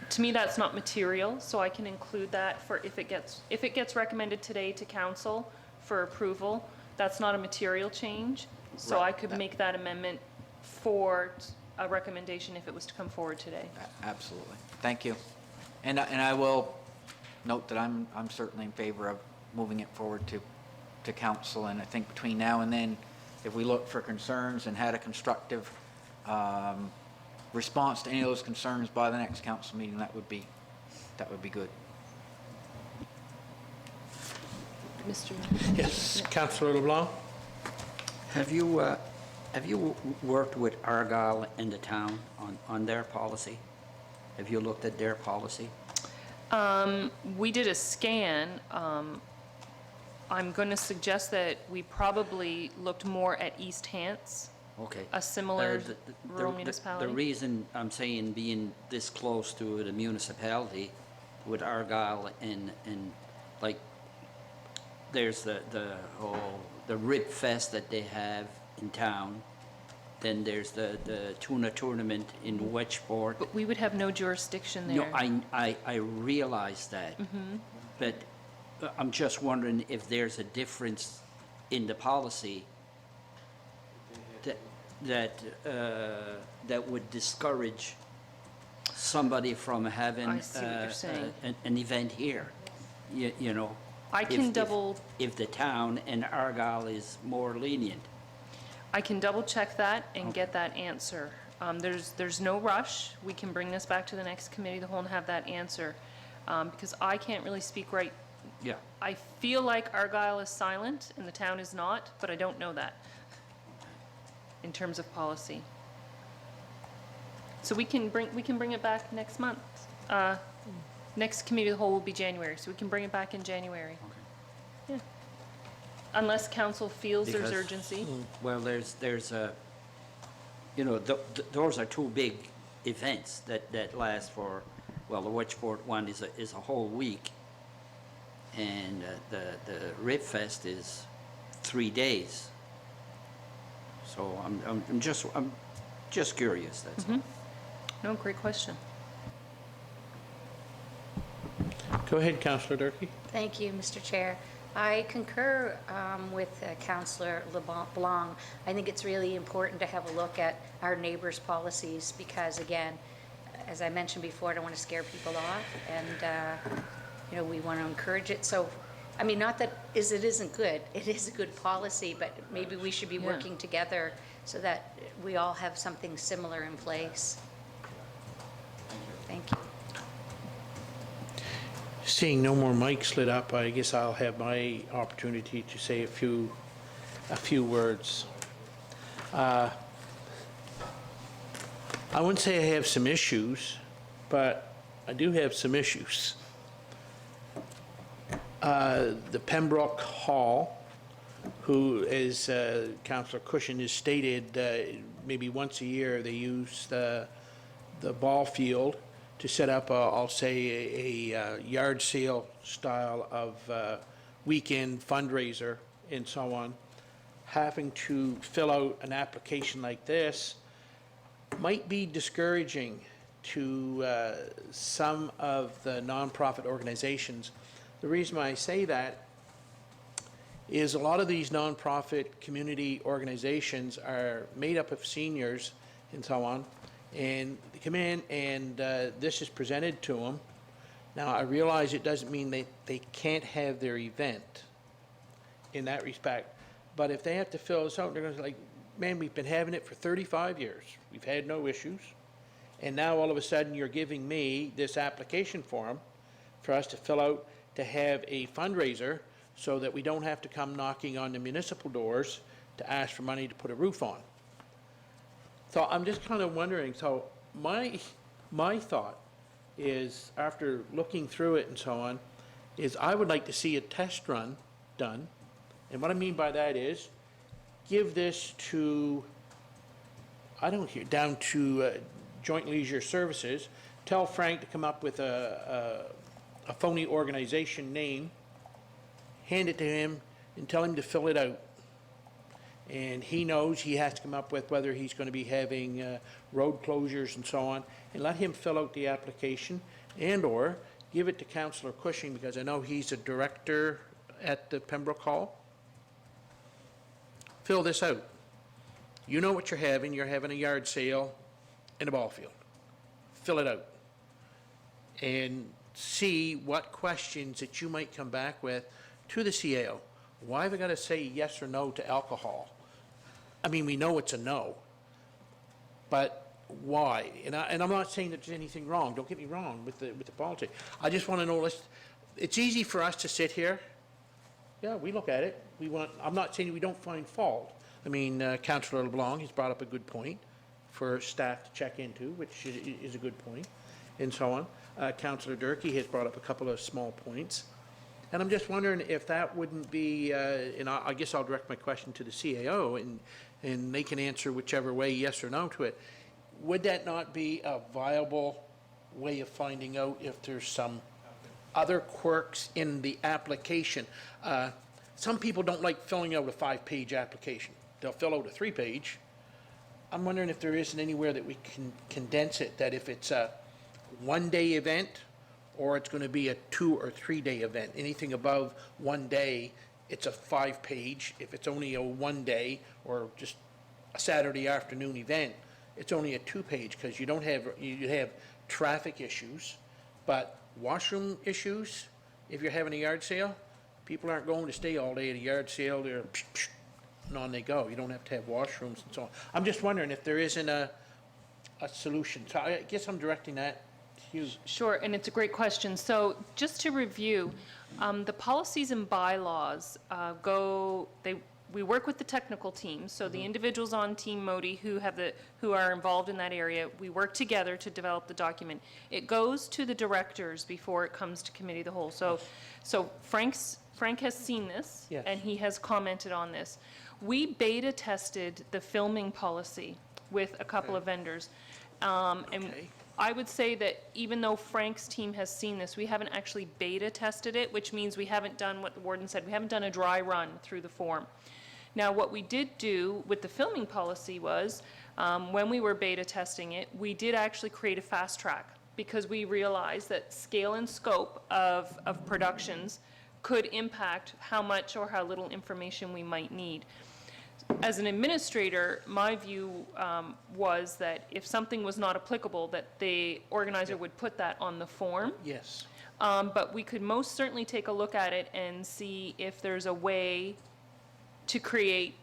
to me, that's not material, so I can include that for if it gets recommended today to council for approval, that's not a material change, so Right. I could make that amendment for a recommendation if it was to come forward today. Absolutely. Thank you. And I will note that I'm certainly in favor of moving it forward to council, and I think between now and then, if we look for concerns and had a constructive response to any of those concerns by the next council meeting, that would be good. Mr. Yes, Councillor LeBlanc. Have you worked with Argyle in the town on their policy? Have you looked at their policy? We did a scan. I'm going to suggest that we probably looked more at East Hants, Okay. a similar The- rural the municipality. reason I'm saying being this close to the municipality with Argyle and like, there's the Rib Fest that they have in town. Then there's the tuna tournament in Wedgeport. But we would have no jurisdiction No, there. I realize that, but I'm just wondering if there's a difference in the policy that would discourage somebody from having I see what you're saying. an event here, you know? I can if- double, If the town in Argyle is more lenient. I can double check that and get that answer. There's no rush. We can bring this back to the next committee of the whole and have that answer. Because I can't really speak right. Yeah. I feel like Argyle is silent and the town is not, but I don't know that in terms of policy. So we can bring it back next month. Next committee of the whole will be January, so we can bring it back in January. Yeah. Unless council feels there's Because- urgency. Well, there's a, you know, those are two big events that last for, well, the Wedgeport one is a whole week. And the Rib Fest is 3 days. So I'm just curious, that's all. No, great question. Go ahead, Councillor Durkee. Thank you, Mr. Chair. I concur with Councillor LeBlanc. I think it's really important to have a look at our neighbors' policies because, again, as I mentioned before, I don't want to scare people off, and you know, we want to encourage it. So, I mean, not that it isn't good. It is a good policy, but maybe we should be Yeah. working together so that we all have something similar in place. Thank you. Seeing no more mics lit up, I guess I'll have my opportunity to say a few words. I wouldn't say I have some issues, but I do have some issues. The Pembroke Hall, who, as Councillor Cushion has stated, maybe once a year they use the ball field to set up, I'll say, a yard sale style of weekend fundraiser and so on. Having to fill out an application like this might be discouraging to some of the nonprofit organizations. The reason why I say that is a lot of these nonprofit community organizations are made up of seniors and so on, and they come in and this is presented to them. Now, I realize it doesn't mean they can't have their event in that respect, but if they have to fill this out, they're going to like, man, we've been having it for 35 years. We've had no issues. And now all of a sudden you're giving me this application form for us to fill out to have a fundraiser so that we don't have to come knocking on the municipal doors to ask for money to put a roof on. So I'm just kind of wondering, so my thought is, after looking through it and so on, is I would like to see a test run done. And what I mean by that is, give this to, I don't hear, down to Joint Leisure Services, tell Frank to come up with a phony organization name, hand it to him, and tell him to fill it out. And he knows he has to come up with whether he's going to be having road closures and so on, and let him fill out the application, and/or give it to Councillor Cushing, because I know he's a director at the Pembroke Hall. Fill this out. You know what you're having a yard sale in a ball field. Fill it out. And see what questions that you might come back with to the CAO. Why have I got to say yes or no to alcohol? I mean, we know it's a no, but why? And I'm not saying that there's anything wrong. Don't get me wrong with the politics. I just want to know. It's easy for us to sit here. Yeah, we look at it. I'm not saying we don't find fault. I mean, Councillor LeBlanc has brought up a good point for staff to check into, which is a good point, and so on. Councillor Durkee has brought up a couple of small points. And I'm just wondering if that wouldn't be, and I guess I'll direct my question to the CAO, and they can answer whichever way, yes or no to it. Would that not be a viable way of finding out if there's some other quirks in the application? Some people don't like filling out a 5-page application. They'll fill out a 3-page. I'm wondering if there isn't anywhere that we can condense it, that if it's a one-day event or it's going to be a 2 or 3 day event. Anything above 1 day, it's a 5-page. If it's only a 1 day or just a Saturday afternoon event, it's only a 2-page, because you don't have, you have traffic issues, but washroom issues, if you're having a yard sale, people aren't going to stay all day at a yard sale, they're and on they go. You don't have to have washrooms and so on. I'm just wondering if there isn't a solution. So I guess I'm directing that to you. Sure, and it's a great question. So just to review, the policies and bylaws we work with the technical team, so the individuals on Team Modi who are involved in that area, we work together to develop the document. It goes to the directors before it comes to committee of the whole. So Frank has seen this, Yes. and he has commented on this. We beta tested the filming policy with a couple of vendors. And Okay. I would say that even though Frank's team has seen this, we haven't actually beta tested it, which means we haven't done what the warden said. We haven't done a dry run through the form. Now, what we did do with the filming policy was, when we were beta testing it, we did actually create a fast track, because we realized that scale and scope of productions could impact how much or how little information we might need. As an administrator, my view was that if something was not applicable, that the organizer would put that on the form. Yes. But we could most certainly take a look at it and see if there's a way to create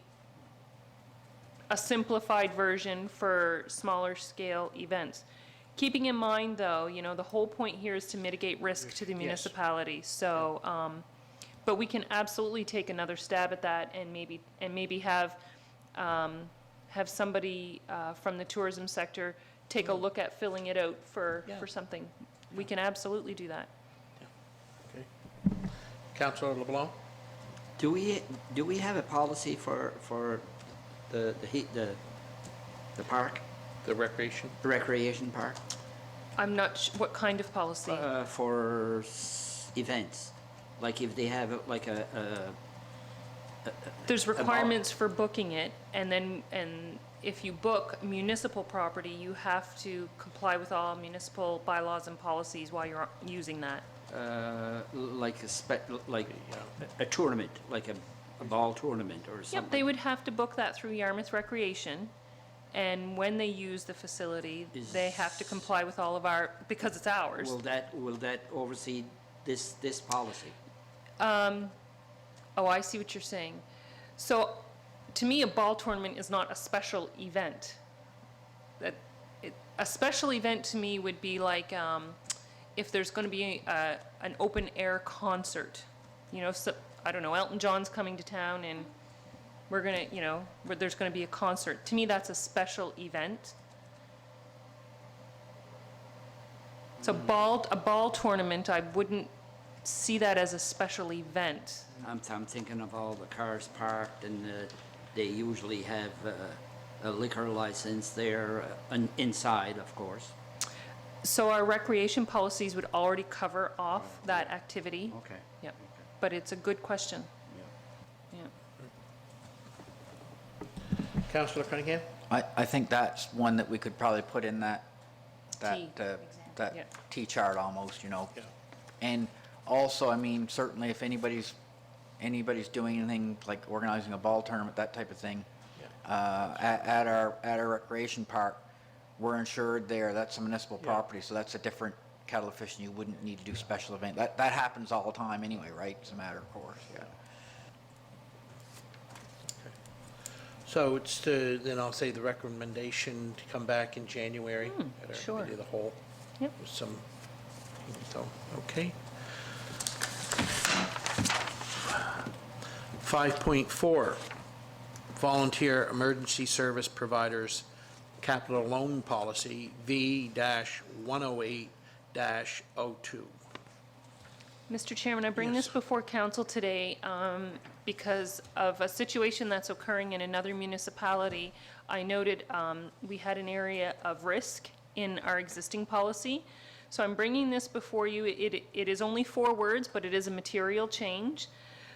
a simplified version for smaller scale events. Keeping in mind, though, the whole point here is to mitigate risk to the Yes. municipality. So, but we can absolutely take another stab at that and maybe have somebody from the tourism sector take a look at filling it out for something. We can absolutely do that. Okay. Councillor LeBlanc? Do we have a policy for the park, The recreation? the recreation park, I'm not what kind of policy? for events? Like if they have like There's requirements for booking it, and if you book municipal property, you have to comply with all municipal bylaws and policies while you're using that. like a tournament, like a ball tournament or something? Yep, they would have to book that through Yarmouth Recreation, and when they use the facility, they have to comply with all of because it's ours. Will that oversee this policy? Oh, I see what you're saying. So, to me, a ball tournament is not a special event. A special event to me would be like, if there's going to be an open-air concert. So, I don't know, Elton John's coming to town, and we're going to, where there's going to be a concert. To me, that's a special event. So a ball tournament, I wouldn't see that as a special event. I'm thinking of all the cars parked, and they usually have a liquor license there, inside, of course. So our recreation policies would already cover off that activity. Okay. Yep, but it's a good question. Yeah. Councillor Cunningham? I think that's one that we could probably put in that T. Yeah. T chart almost, Yeah. And also, I mean, certainly if anybody's doing anything like organizing a ball tournament, that type of thing, at our recreation park, we're insured there. That's a municipal property, so that's a different kettle of fish, and you wouldn't need to do special event. That happens all the time anyway, right? It's a matter of course, yeah. So it's then I'll say the recommendation to come back in January at our sure. committee of the whole. Yep. With some, so, okay. 5.4, Volunteer Emergency Service Providers Capital Loan Policy, V-108-02. Mr. Chairman, I bring Yes. this before council today because of a situation that's occurring in another municipality. I noted we had an area of risk in our existing policy. So I'm bringing this before you. It is only 4 words, but it is a material change.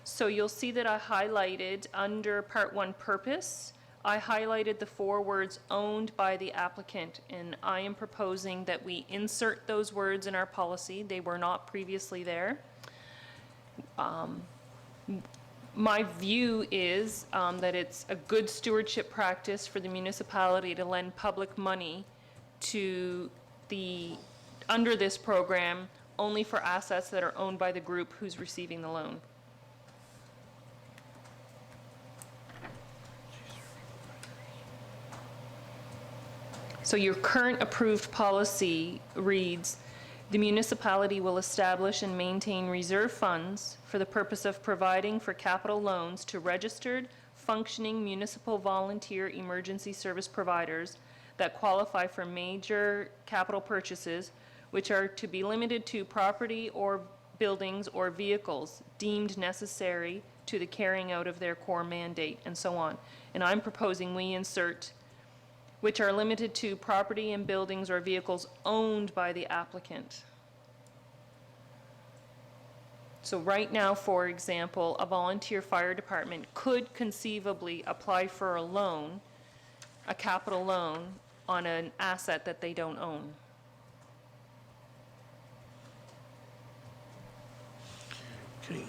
So you'll see that I highlighted under Part 1 Purpose, I highlighted the 4 words "owned by the applicant," and I am proposing that we insert those words in our policy. They were not previously there. My view is that it's a good stewardship practice for the municipality to lend public money to under this program, only for assets that are owned by the group who's receiving the loan. So your current approved policy reads, "The municipality will establish and maintain reserve funds for the purpose of providing for capital loans to registered, functioning municipal volunteer emergency service providers that qualify for major capital purchases, which are to be limited to property or buildings or vehicles deemed necessary to the carrying out of their core mandate," and so on. And I'm proposing we insert, "which are limited to property and buildings or vehicles owned by the applicant." So right now, for example, a volunteer fire department could conceivably apply for a loan, a capital loan, on an asset that they don't own. Okay.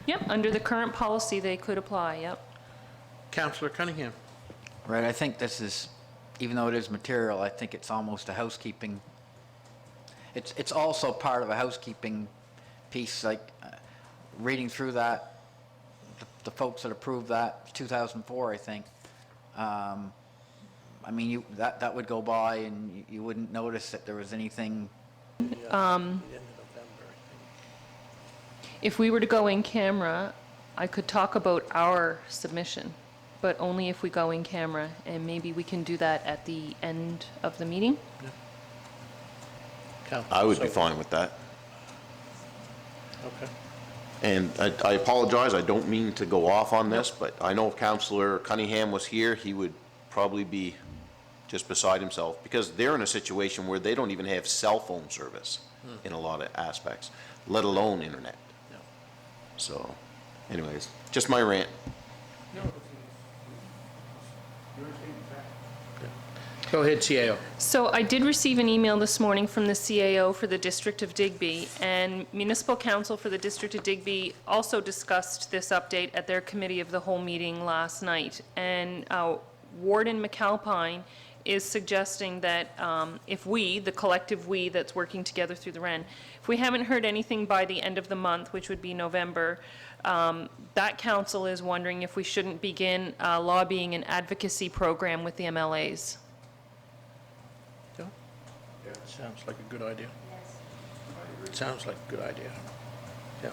Yep, under the current policy, they could apply, yep. Councillor Cunningham. Right, I think this is, even though it is material, I think it's almost a housekeeping, it's also part of a housekeeping piece, like, reading through that, the folks that approved that, 2004, I think. I mean, that would go by and you wouldn't notice that there was anything. If we were to go in camera, I could talk about our submission, but only if we go in camera, and maybe we can do that at the end of the meeting? I would be fine with that. Okay. And I apologize, I don't mean to go off on this, but I know if Councillor Cunningham was here, he would probably be just beside himself, because they're in a situation where they don't even have cell phone service in a lot of aspects, let alone internet. So, anyways, just my rant. Go ahead, CAO. So I did receive an email this morning from the CAO for the District of Digby, and Municipal Council for the District of Digby also discussed this update at their Committee of the Whole meeting last night. And Warden McAlpine is suggesting that if we, the collective we that's working together through the REN, if we haven't heard anything by the end of the month, which would be November, that council is wondering if we shouldn't begin lobbying an advocacy program with the MLAs. Yeah, sounds like a good idea. Sounds like a good idea. Yeah.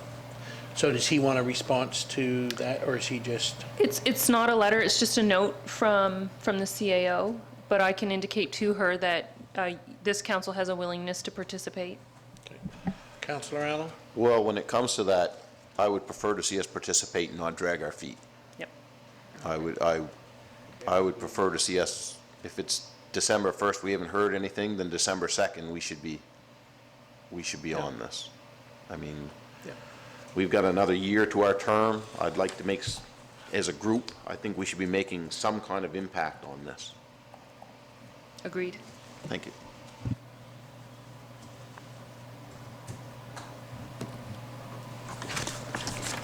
So does he want a response to that, or is he just? It's not a letter, it's just a note from the CAO, but I can indicate to her that this council has a willingness to participate. Okay. Councillor Allen? Well, when it comes to that, I would prefer to see us participate and not drag our feet. Yep. I would prefer to see us, if it's December 1st, we haven't heard anything, then December 2nd, we should be on this. I mean, Yeah. we've got another year to our term. I'd like to make, as a group, I think we should be making some kind of impact on this. Agreed. Thank you.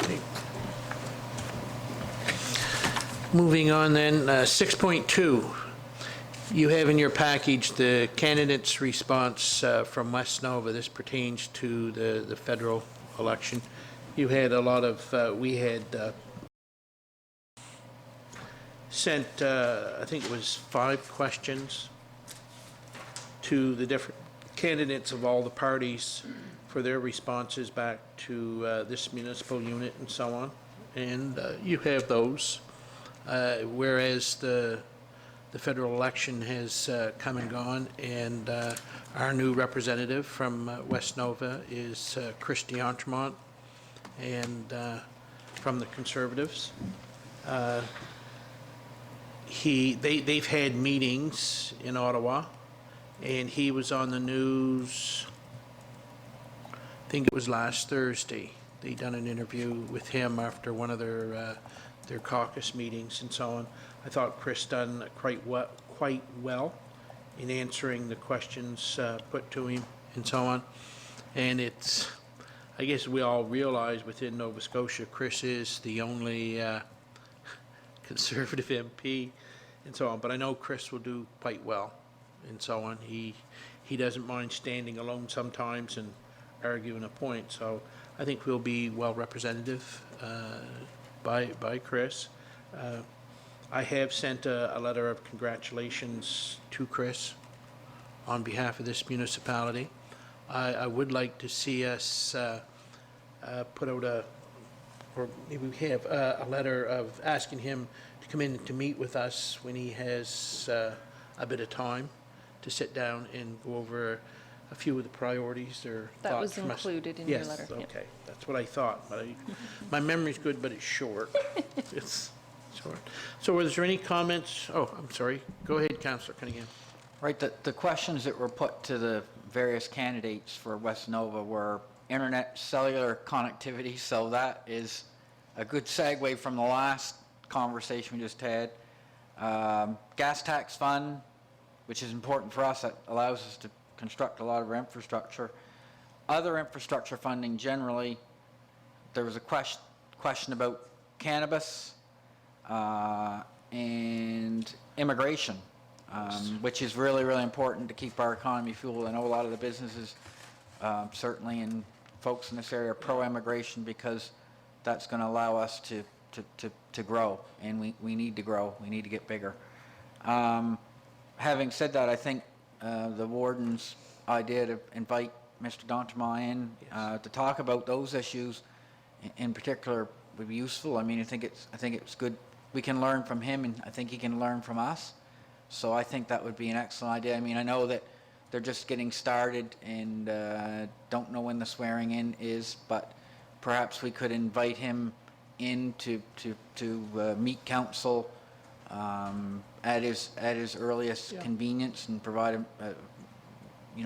Okay. Moving on then, 6.2. You have in your package the candidate's response from West Nova. This pertains to the federal election. You had a lot of, we had sent, I think it was 5 questions to the different candidates of all the parties for their responses back to this municipal unit and so on. And you have those, whereas the federal election has come and gone, and our new representative from West Nova is Christy Entremont, and from the Conservatives. They've had meetings in Ottawa, and he was on the news, I think it was last Thursday. They done an interview with him after one of their caucus meetings and so on. I thought Chris done quite well in answering the questions put to him and so on. And it's, I guess we all realize within Nova Scotia, Chris is the only Conservative MP and so on, but I know Chris will do quite well and so on. He doesn't mind standing alone sometimes and arguing a point, so I think we'll be well representative by Chris. I have sent a letter of congratulations to Chris on behalf of this municipality. I would like to see us put out or maybe we have a letter of asking him to come in to meet with us when he has a bit of time to sit down and go over a few of the priorities or That thoughts was from us. included in your letter, Yes, yep. okay, that's what I thought, but my memory's good, but it's short. It's short. So is there any comments? Oh, I'm sorry. Go ahead, Councillor Cunningham. Right, the questions that were put to the various candidates for West Nova were internet cellular connectivity, so that is a good segue from the last conversation we just had. Gas tax fund, which is important for us, that allows us to construct a lot of our infrastructure. Other infrastructure funding generally, there was a question about cannabis and immigration, which is really, really important to keep our economy fueled. I know a lot of the businesses, certainly, and folks in this area are pro-immigration because that's going to allow us to grow, and we need to grow. We need to get bigger. Having said that, I think the warden's idea to invite Mr. D'Entremont in to talk about those issues in particular would be useful. I mean, I think it's good. We can learn from him, and I think he can learn from us. So I think that would be an excellent idea. I mean, I know that they're just getting started and don't know when the swearing in is, but perhaps we could invite him in to meet council at his earliest convenience and provide him,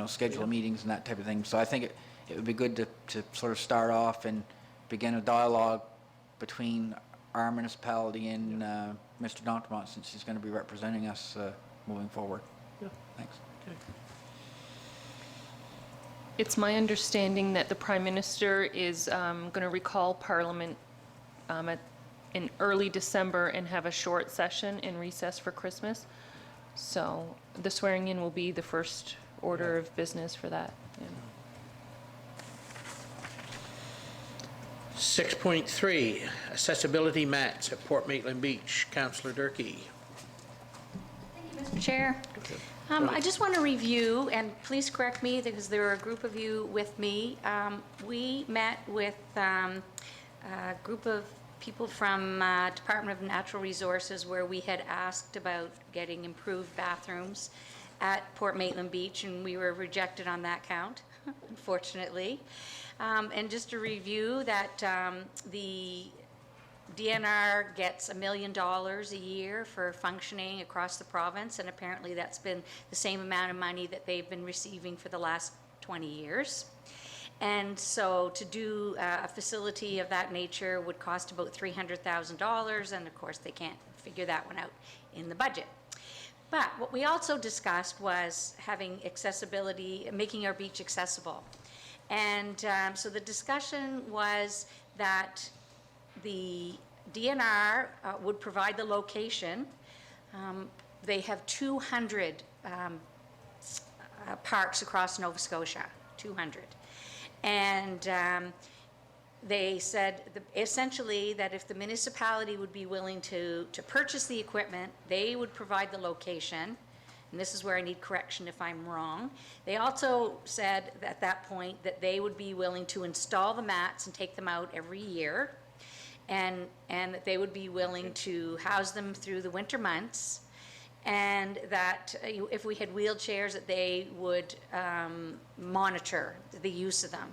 schedule meetings and that type of thing. So I think it would be good to sort of start off and begin a dialogue between our municipality and Mr. D'Entremont, since he's going to be representing us moving forward. Yeah. Thanks. Okay. It's my understanding that the Prime Minister is going to recall Parliament in early December and have a short session in recess for Christmas. So the swearing in will be the first order of business for that. Yeah. 6.3, accessibility mats at Port Maitland Beach. Councillor Durkee. Mr. Chair, I just want to review, and please correct me because there are a group of you with me. We met with a group of people from Department of Natural Resources where we had asked about getting improved bathrooms at Port Maitland Beach, and we were rejected on that count, unfortunately. And just to review that the DNR gets $1 million a year for functioning across the province, and apparently that's been the same amount of money that they've been receiving for the last 20 years. And so to do a facility of that nature would cost about $300,000, and of course they can't figure that one out in the budget. But what we also discussed was having accessibility, making our beach accessible. And so the discussion was that the DNR would provide the location. They have 200 parks across Nova Scotia, 200. And they said essentially that if the municipality would be willing to purchase the equipment, they would provide the location. And this is where I need correction if I'm wrong. They also said at that point that they would be willing to install the mats and take them out every year, and that they would be willing to house them through the winter months, and that if we had wheelchairs, that they would monitor the use of them.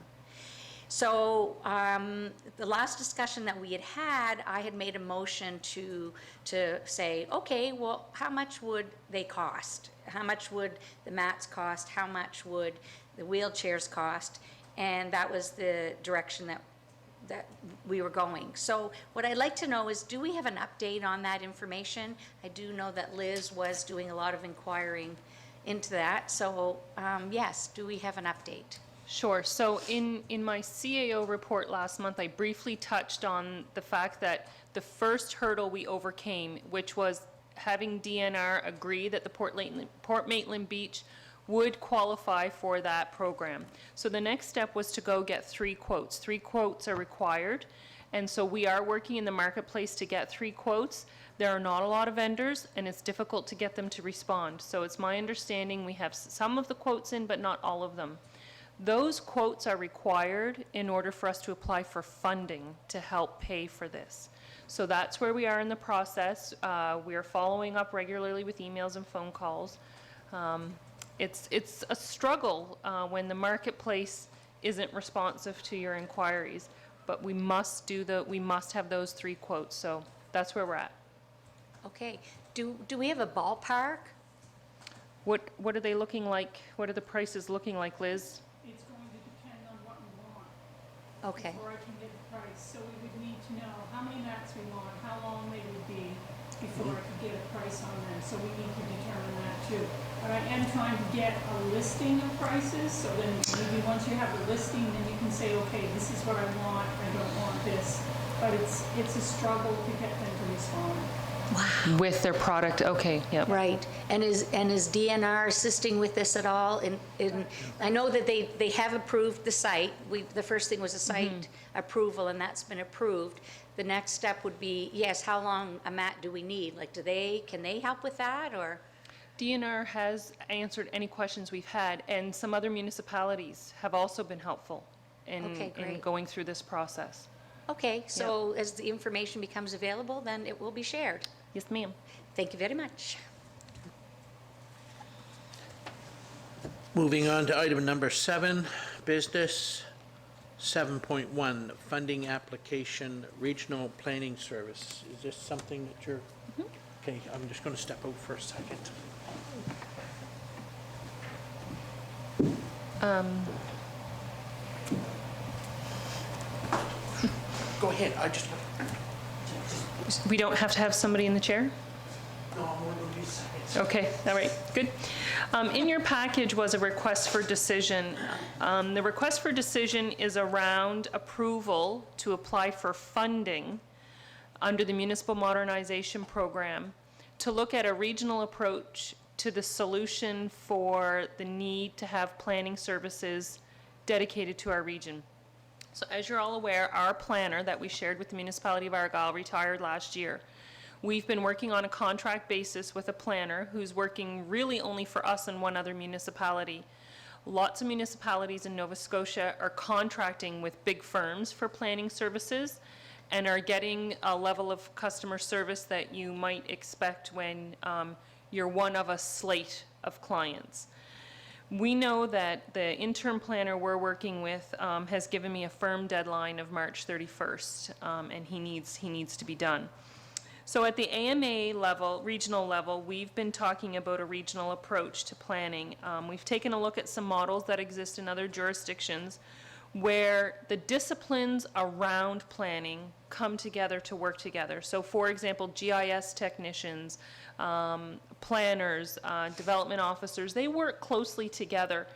So the last discussion that we had, I had made a motion to say, okay, well, how much would they cost? How much would the mats cost? How much would the wheelchairs cost? And that was the direction that that we were going. So what I'd like to know is, do we have an update on that information? I do know that Liz was doing a lot of inquiring into that, so yes, do we have an update? Sure. So in my CAO report last month, I briefly touched on the fact that the first hurdle we overcame, which was having DNR agree that the Port Maitland Beach would qualify for that program. So the next step was to go get 3 quotes. 3 quotes are required, and so we are working in the marketplace to get 3 quotes. There are not a lot of vendors, and it's difficult to get them to respond. So it's my understanding we have some of the quotes in, but not all of them. Those quotes are required in order for us to apply for funding to help pay for this. So that's where we are in the process. We are following up regularly with emails and phone calls. It's a struggle when the marketplace isn't responsive to your inquiries, but we must have those 3 quotes. So that's where we're at. Okay, do we have a ballpark? What are they looking like? What are the prices looking like, Liz? It's going to depend on what we want. Okay, Before I can get a price, so we would need to know how many mats we want, how long they would be before I could get a price on them, so we need to determine that too. But I am trying to get a listing of prices, so then maybe once you have the listing, then you can say, okay, this is what I want, I don't want this. But it's a struggle to get them to respond. With their product, okay, yep. right. And is DNR assisting with this at all? I know that they have approved the site. The first thing was a site approval, and that's been approved. The next step would be, yes, how long a mat do we need? Like, can they help with that, or? DNR has answered any questions we've had, and some other municipalities have also been helpful Okay, in great. going through this process. Okay, so as the information becomes available, then it will be shared. Yes, ma'am. Thank you very much. Moving on to item number 7, business. 7.1, funding application, regional planning service. Is this something that you're? Okay, I'm just going to step out for a second. Go ahead, I just, We don't have to have somebody in the chair? no, I'm only going to be seconds. Okay, all right, good. In your package was a request for decision. The request for decision is around approval to apply for funding under the Municipal Modernization Program to look at a regional approach to the solution for the need to have planning services dedicated to our region. So as you're all aware, our planner that we shared with the municipality of Argyle retired last year. We've been working on a contract basis with a planner who's working really only for us and one other municipality. Lots of municipalities in Nova Scotia are contracting with big firms for planning services and are getting a level of customer service that you might expect when you're one of a slate of clients. We know that the interim planner we're working with has given me a firm deadline of March 31st, and he needs to be done. So at the AMA level, regional level, we've been talking about a regional approach to planning. We've taken a look at some models that exist in other jurisdictions where the disciplines around planning come together to work together. So for example, GIS technicians, planners, development officers, they work closely together.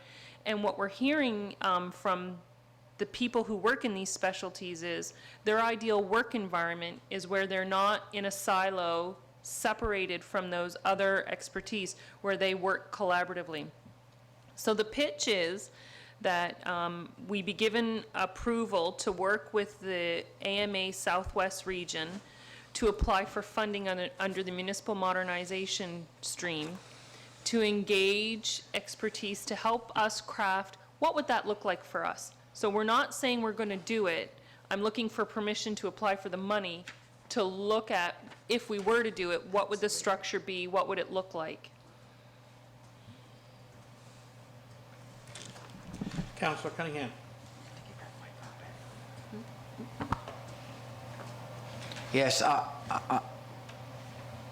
And what we're hearing from the people who work in these specialties is their ideal work environment is where they're not in a silo separated from those other expertise, where they work collaboratively. So the pitch is that we be given approval to work with the AMA Southwest region to apply for funding under the Municipal Modernization Stream to engage expertise to help us craft what would that look like for us. So we're not saying we're going to do it. I'm looking for permission to apply for the money to look at, if we were to do it, what would the structure be, what would it look like? Councillor Cunningham. Yes,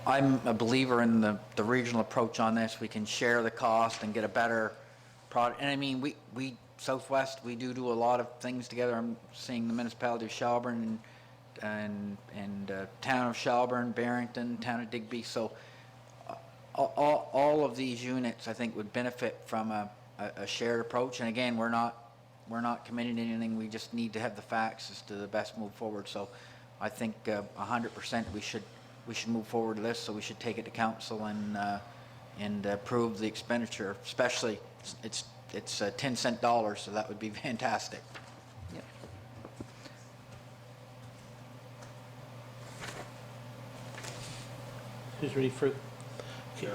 I'm a believer in the regional approach on this. We can share the cost and get a better product. And I mean, we Southwest, we do a lot of things together. I'm seeing the municipality of Shelburne and town of Shelburne, Barrington, town of Digby. So all of these units, I think, would benefit from a shared approach. And again, we're not committing to anything. We just need to have the facts as to the best move forward. So I think 100% we should move forward with this. So we should take it to council and approve the expenditure. Especially, it's 10-cent dollars, so that would be fantastic. Yep. Is there any further? Okay.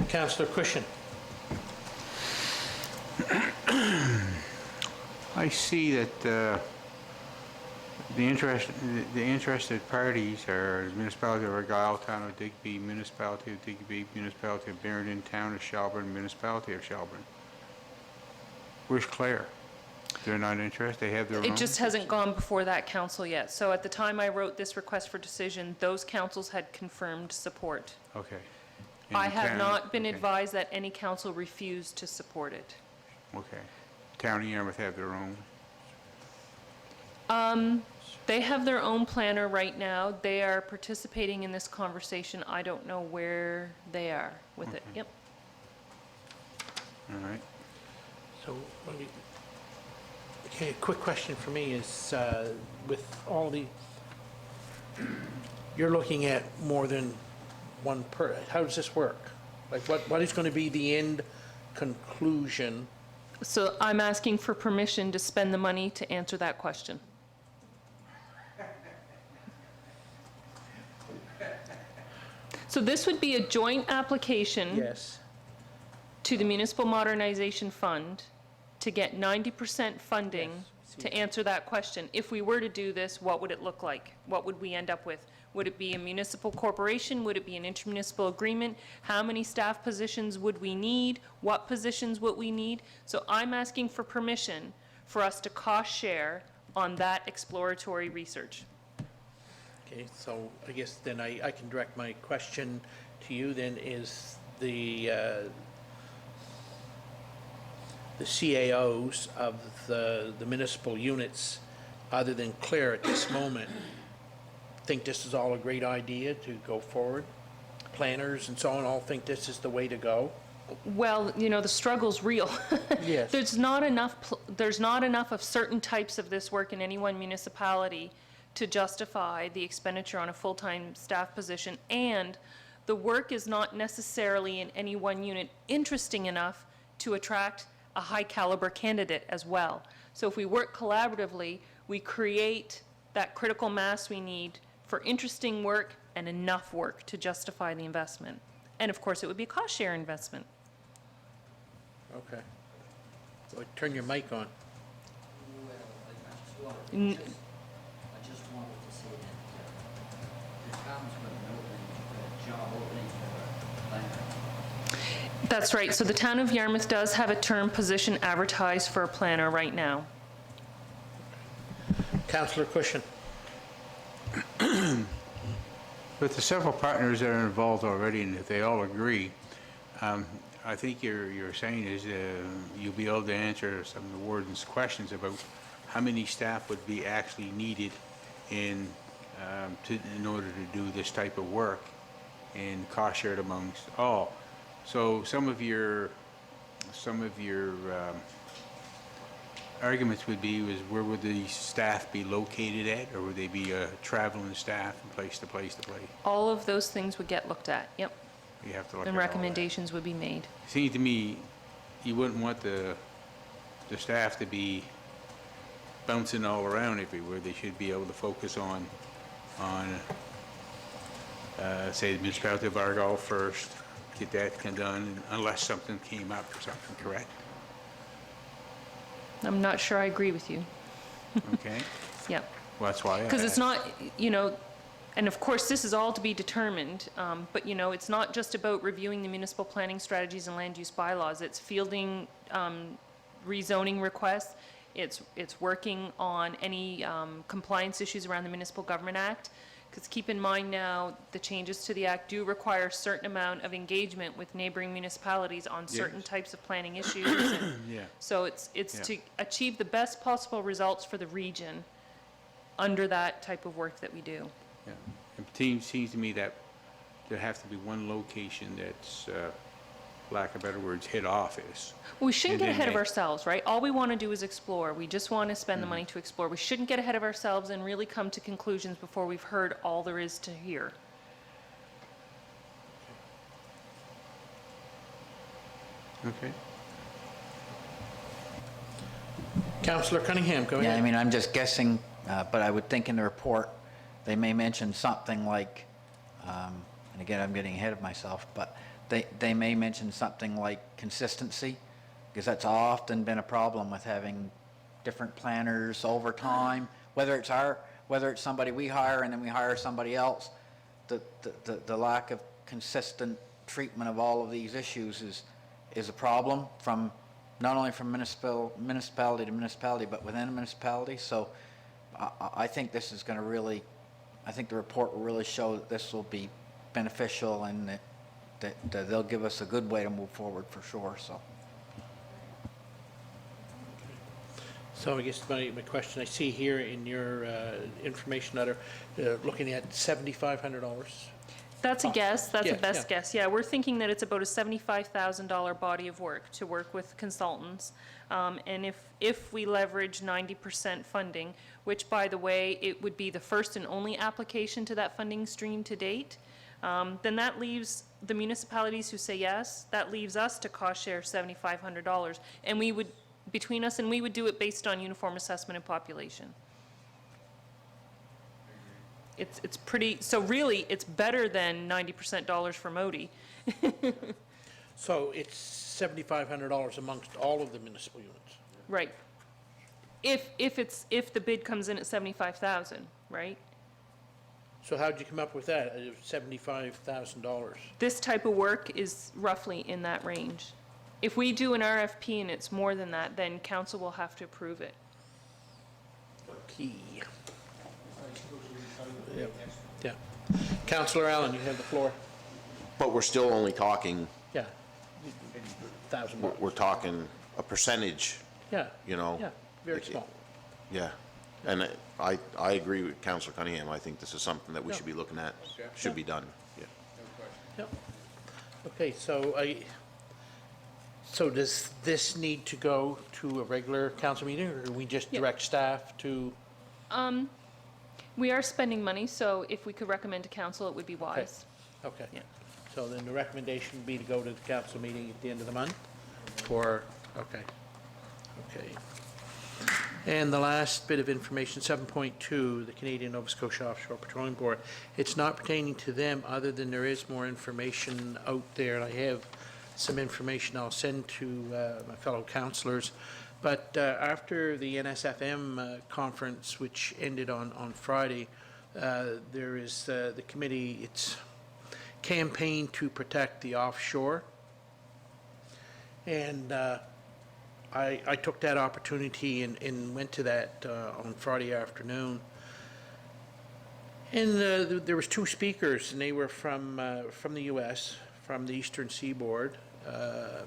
Councillor Cushion. I see that the interested parties are the municipality of Argyle, town of Digby, municipality of Digby, municipality of Barrington, town of Shelburne, municipality of Shelburne. Where's Clare? They're not interested? They have their own? It just hasn't gone before that council yet. So at the time I wrote this request for decision, those councils had confirmed support. Okay. And I the have town- not been okay. advised that any council refused to support it. Okay. Town of Yarmouth have their own? They have their own planner right now. They are participating in this conversation. I don't know where they are with it. Yep. All right. So, let me- okay, a quick question for me is, with all the, you're looking at more than one how does this work? Like, what is going to be the end conclusion? So I'm asking for permission to spend the money to answer that question. So this would be a joint application Yes. to the Municipal Modernization Fund to get 90% funding Yes. to answer that question. If we were to do this, what would it look like? What would we end up with? Would it be a municipal corporation? Would it be an intermunicipal agreement? How many staff positions would we need? What positions would we need? So I'm asking for permission for us to cost share on that exploratory research. Okay, so I guess then I can direct my question to you then, is the CAOs of the municipal units, other than Clare at this moment, think this is all a great idea to go forward? Planners and so on all think this is the way to go? Well, you know, the struggle's real. Yes. There's not enough of certain types of this work in any one municipality to justify the expenditure on a full-time staff position, and the work is not necessarily in any one unit interesting enough to attract a high-caliber candidate as well. So if we work collaboratively, we create that critical mass we need for interesting work and enough work to justify the investment. And of course, it would be a cost-share investment. Okay. So turn your mic on. N- I just wanted to say that the town's got an opening, a job opening for a planner. That's right. So the town of Yarmouth does have a term position advertised for a planner right now. Councillor Cushion. With the several partners that are involved already, and if they all agree, I think you're saying is you'll be able to answer some of the warden's questions about how many staff would be actually needed in order to do this type of work, and cost shared amongst all. So some of your arguments would be where would the staff be located at, or would they be traveling staff from place to place to place? All of those things would get looked at, yep, You have to look at and all that. recommendations would be made. Seems to me you wouldn't want the staff to be bouncing all around everywhere. They should be able to focus on say the municipality of Argyle first, get that done, unless something came up or something, correct? I'm not sure I agree with you. Okay, Yep. well, that's why I Because it's asked. not, you know, and of course, this is all to be determined, but, you know, it's not just about reviewing the municipal planning strategies and land use bylaws. It's fielding rezoning requests. It's working on any compliance issues around the Municipal Government Act Because keep in mind now, the changes to the act do require a certain amount of engagement with neighboring municipalities on certain Yes. types of planning issues. and Yeah. So it's Yeah. to achieve the best possible results for the region under that type of work that we do. Yeah. It seems to me that there has to be one location that's, lack of better words, head office. We shouldn't And get then ahead of they- ourselves, right? All we want to do is explore. We just want to spend the money to explore. We shouldn't get ahead of ourselves and really come to conclusions before we've heard all there is to hear. Okay. Councillor Cunningham, go Yeah, I ahead. mean, I'm just guessing, but I would think in the report, they may mention something like, and again, I'm getting ahead of myself, but they may mention something like consistency, because that's often been a problem with having different planners over time, whether it's somebody we hire and then we hire somebody else, the lack of consistent treatment of all of these issues is a problem from, not only from municipality to municipality, but within a municipality. So I think this is going to really, I think the report will really show that this will be beneficial and that they'll give us a good way to move forward for sure, so. So I guess my question, I see here in your information letter, looking at $7,500. That's a guess, that's a Yeah, best yeah. guess. Yeah, we're thinking that it's about a $75,000 body of work to work with consultants. And if we leverage 90% funding, which, by the way, it would be the first and only application to that funding stream to date, then that leaves the municipalities who say yes, that leaves us to cost share $7,500. And we would, between us, and we would do it based on uniform assessment and population. It's pretty, so really, it's better than 90% dollars for Modi. So it's $7,500 amongst all of the municipal units. Right. If the bid comes in at 75,000, right? So how'd you come up with that, $75,000? This type of work is roughly in that range. If we do an RFP and it's more than that, then council will have to approve it. Key. Yeah, yeah. Councillor Allen, you have the floor. But we're still only talking, Yeah. $1,000. we're talking a percentage, Yeah. you know. Yeah, very small. Yeah. And I agree with Councillor Cunningham. I think this is something that we should be looking at, should be done. Yeah. Yep. Okay, so does this need to go to a regular council meeting, or we just Yeah. direct staff to? We are spending money, so if we could recommend to council, it would be wise. Okay. Yeah. So then the recommendation would be to go to the council meeting at the end of the month for, okay. Okay. And the last bit of information, 7.2, the Canadian Nova Scotia Offshore Petroleum Board. It's not pertaining to them, other than there is more information out there, and I have some information I'll send to my fellow councillors. But after the NSFM conference, which ended on Friday, there is the committee, it's Campaign to Protect the Offshore. And I took that opportunity and went to that on Friday afternoon. And there was two speakers, and they were from the U.S., from the Eastern Seaboard,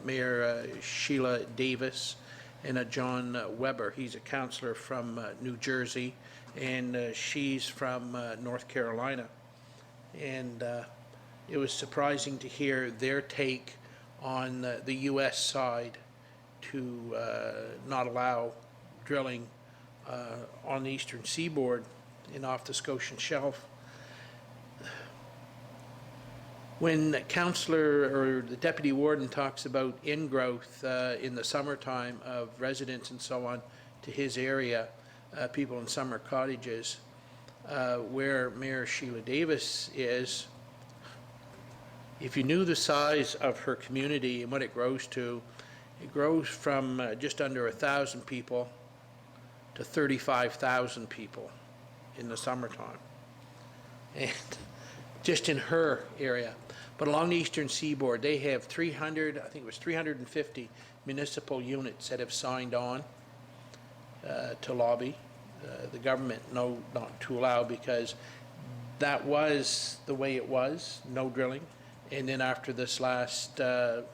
Mayor Sheila Davis and John Weber. He's a councillor from New Jersey, and she's from North Carolina. And it was surprising to hear their take on the U.S. side to not allow drilling on the Eastern Seaboard and off the Scotian Shelf. When Councillor or the Deputy Warden talks about ingrowth in the summertime of residents and so on to his area, people in summer cottages, where Mayor Sheila Davis is, if you knew the size of her community and what it grows to, it grows from just under 1,000 people to 35,000 people in the summertime. And just in her area. But along the Eastern Seaboard, they have 300, I think it was 350 municipal units that have signed on to lobby the government not to allow, because that was the way it was, no drilling. And then after this last, the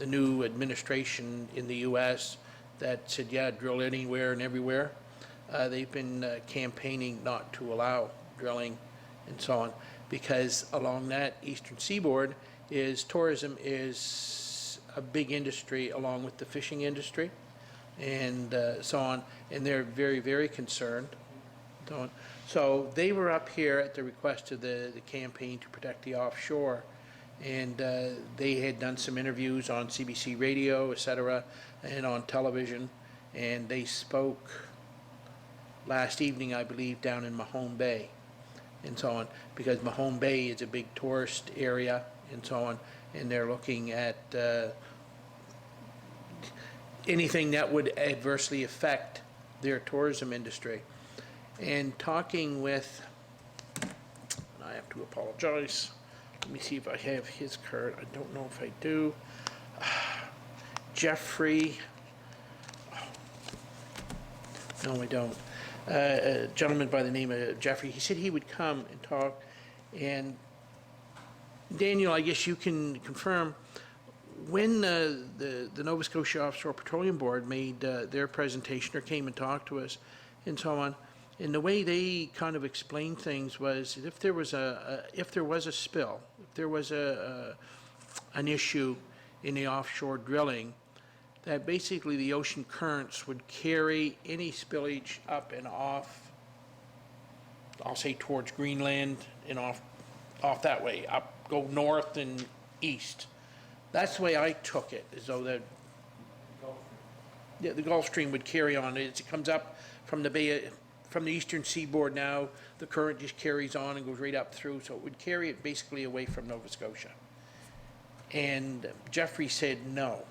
new administration in the US that said, yeah, drill anywhere and everywhere, they've been campaigning not to allow drilling and so on, because along that eastern seaboard tourism is a big industry along with the fishing industry and so on, and they're very, very concerned. So they were up here at the request of the campaign to protect the offshore, and they had done some interviews on CBC radio, et cetera, and on television, and they spoke last evening, I believe, down in Mahone Bay and so on, because Mahone Bay is a big tourist area and so on, and they're looking at anything that would adversely affect their tourism industry. And talking with, and I have to apologize, let me see if I have his card, I don't know if I do. Jeffrey, no, I don't. A gentleman by the name of Jeffrey, he said he would come and talk, and Daniel, I guess you can confirm, when the Nova Scotia Offshore Petroleum Board made their presentation or came and talked to us and so on, and the way they kind of explained things was if there was a spill, if there was an issue in the offshore drilling, that basically the ocean currents would carry any spillage up and off, I'll say towards Greenland and off that way, up, go north and east. That's the way I took it, as though the Gulf Stream would carry on. As it comes up from the eastern seaboard now, the current just carries on and goes right up through, so it would carry it basically away from Nova Scotia. And Jeffrey said no.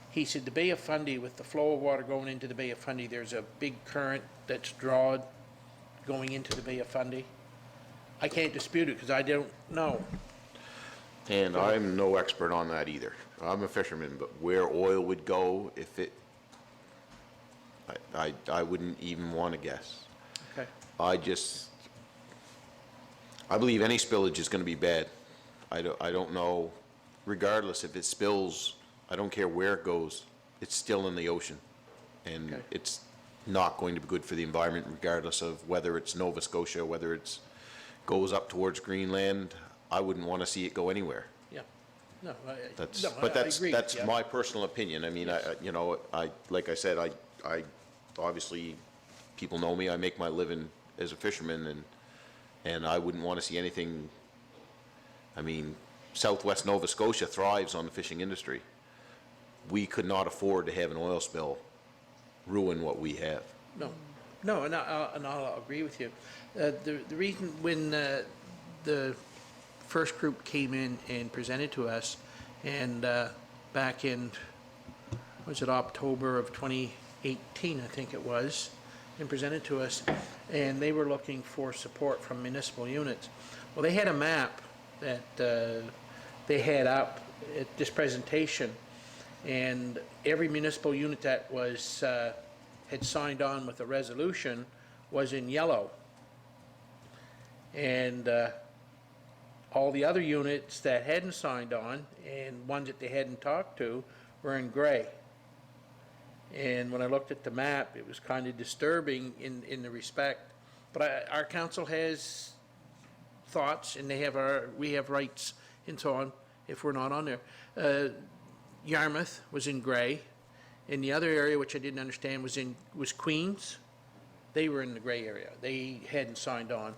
He said the Bay of Fundy, with the flow of water going into the Bay of Fundy, there's a big current that's drawn going into the Bay of Fundy. I can't dispute it because I don't know. And I'm no expert on that either. I'm a fisherman, but where oil would go, if it, I wouldn't even want to guess. Okay. I believe any spillage is going to be bad. I don't know, regardless if it spills, I don't care where it goes, it's still in the ocean. And Okay. it's not going to be good for the environment regardless of whether it's Nova Scotia, whether it's goes up towards Greenland. I wouldn't want to see it go anywhere. Yeah. No, That's, no, but I agree. that's Yeah. my personal opinion. I mean, like I said, I obviously, people know me, I make my living as a fisherman, and I wouldn't want to see anything. I mean, Southwest Nova Scotia thrives on the fishing industry. We could not afford to have an oil spill ruin what we have. No, and I'll agree with you. The reason when the first group came in and presented to us, and back in, was it October of 2018, I think it was, and presented to us, and they were looking for support from municipal units. Well, they had a map that they had up at this presentation, and every municipal unit that was had signed on with a resolution was in yellow, and all the other units that hadn't signed on and ones that they hadn't talked to were in gray. And when I looked at the map, it was kind of disturbing in the respect, but our council has thoughts, and we have rights and so on if we're not on there. Yarmouth was in gray, and the other area which I didn't understand was Queens. They were in the gray area. They hadn't signed on.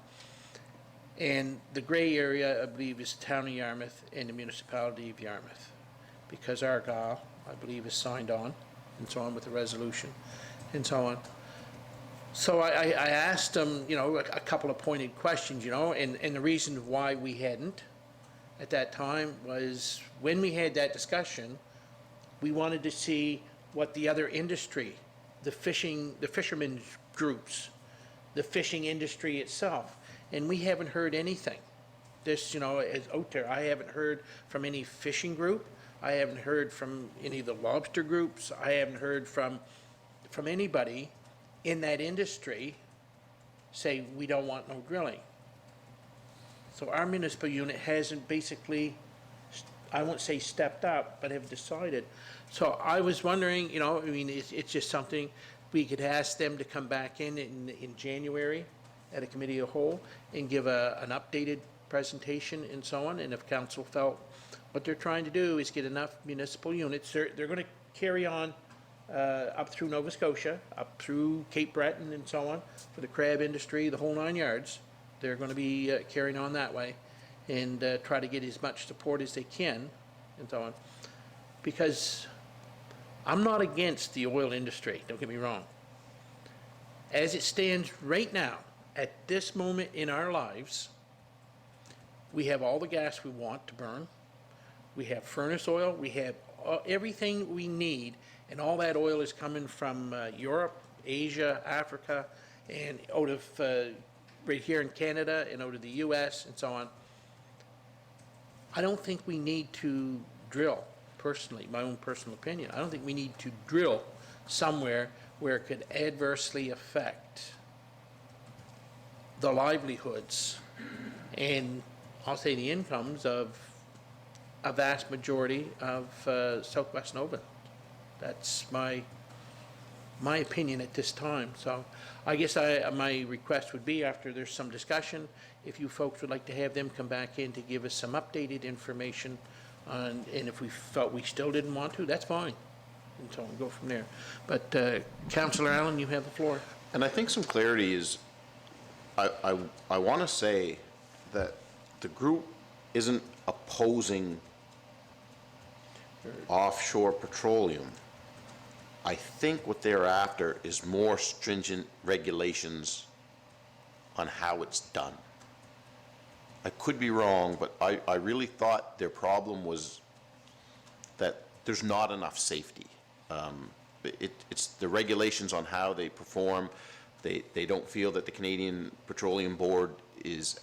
And the gray area, I believe, is the town of Yarmouth and the municipality of Yarmouth, because Argyle, I believe, is signed on and so on with the resolution and so on. So I asked them, a couple of pointed questions, and the reason why we hadn't at that time was when we had that discussion, we wanted to see what the other industry, the fishermen groups, the fishing industry itself, and we haven't heard anything. This, is out there. I haven't heard from any fishing group. I haven't heard from any of the lobster groups. I haven't heard from anybody in that industry say we don't want no drilling. So our municipal unit hasn't basically, I won't say stepped up, but have decided. So I was wondering, you know, I mean, it's just something, we could ask them to come back in January at a committee of the whole and give an updated presentation and so on, and if council felt what they're trying to do is get enough municipal units, they're gonna carry on up through Nova Scotia, up through Cape Breton and so on, for the crab industry, the whole 9 yards. They're gonna be carrying on that way and try to get as much support as they can and so on. Because I'm not against the oil industry, don't get me wrong. As it stands right now, at this moment in our lives, we have all the gas we want to burn. We have furnace oil, we have everything we need, and all that oil is coming from Europe, Asia, Africa, and out of right here in Canada and out of the US and so on. I don't think we need to drill, personally, my own personal opinion. I don't think we need to drill somewhere where it could adversely affect the livelihoods and I'll say the incomes of a vast majority of Southwest Nova. That's my opinion at this time. So I guess my request would be, after there's some discussion, if you folks would like to have them come back in to give us some updated information on, and if we felt we still didn't want to, that's fine. And so we'll go from there. But Councillor Allen, you have the floor. And I think some clarity is, I want to say that the group isn't opposing offshore petroleum. I think what they're after is more stringent regulations on how it's done. I could be wrong, but I really thought their problem was that there's not enough safety. It's the regulations on how they perform. They don't feel that the Canadian Petroleum Board is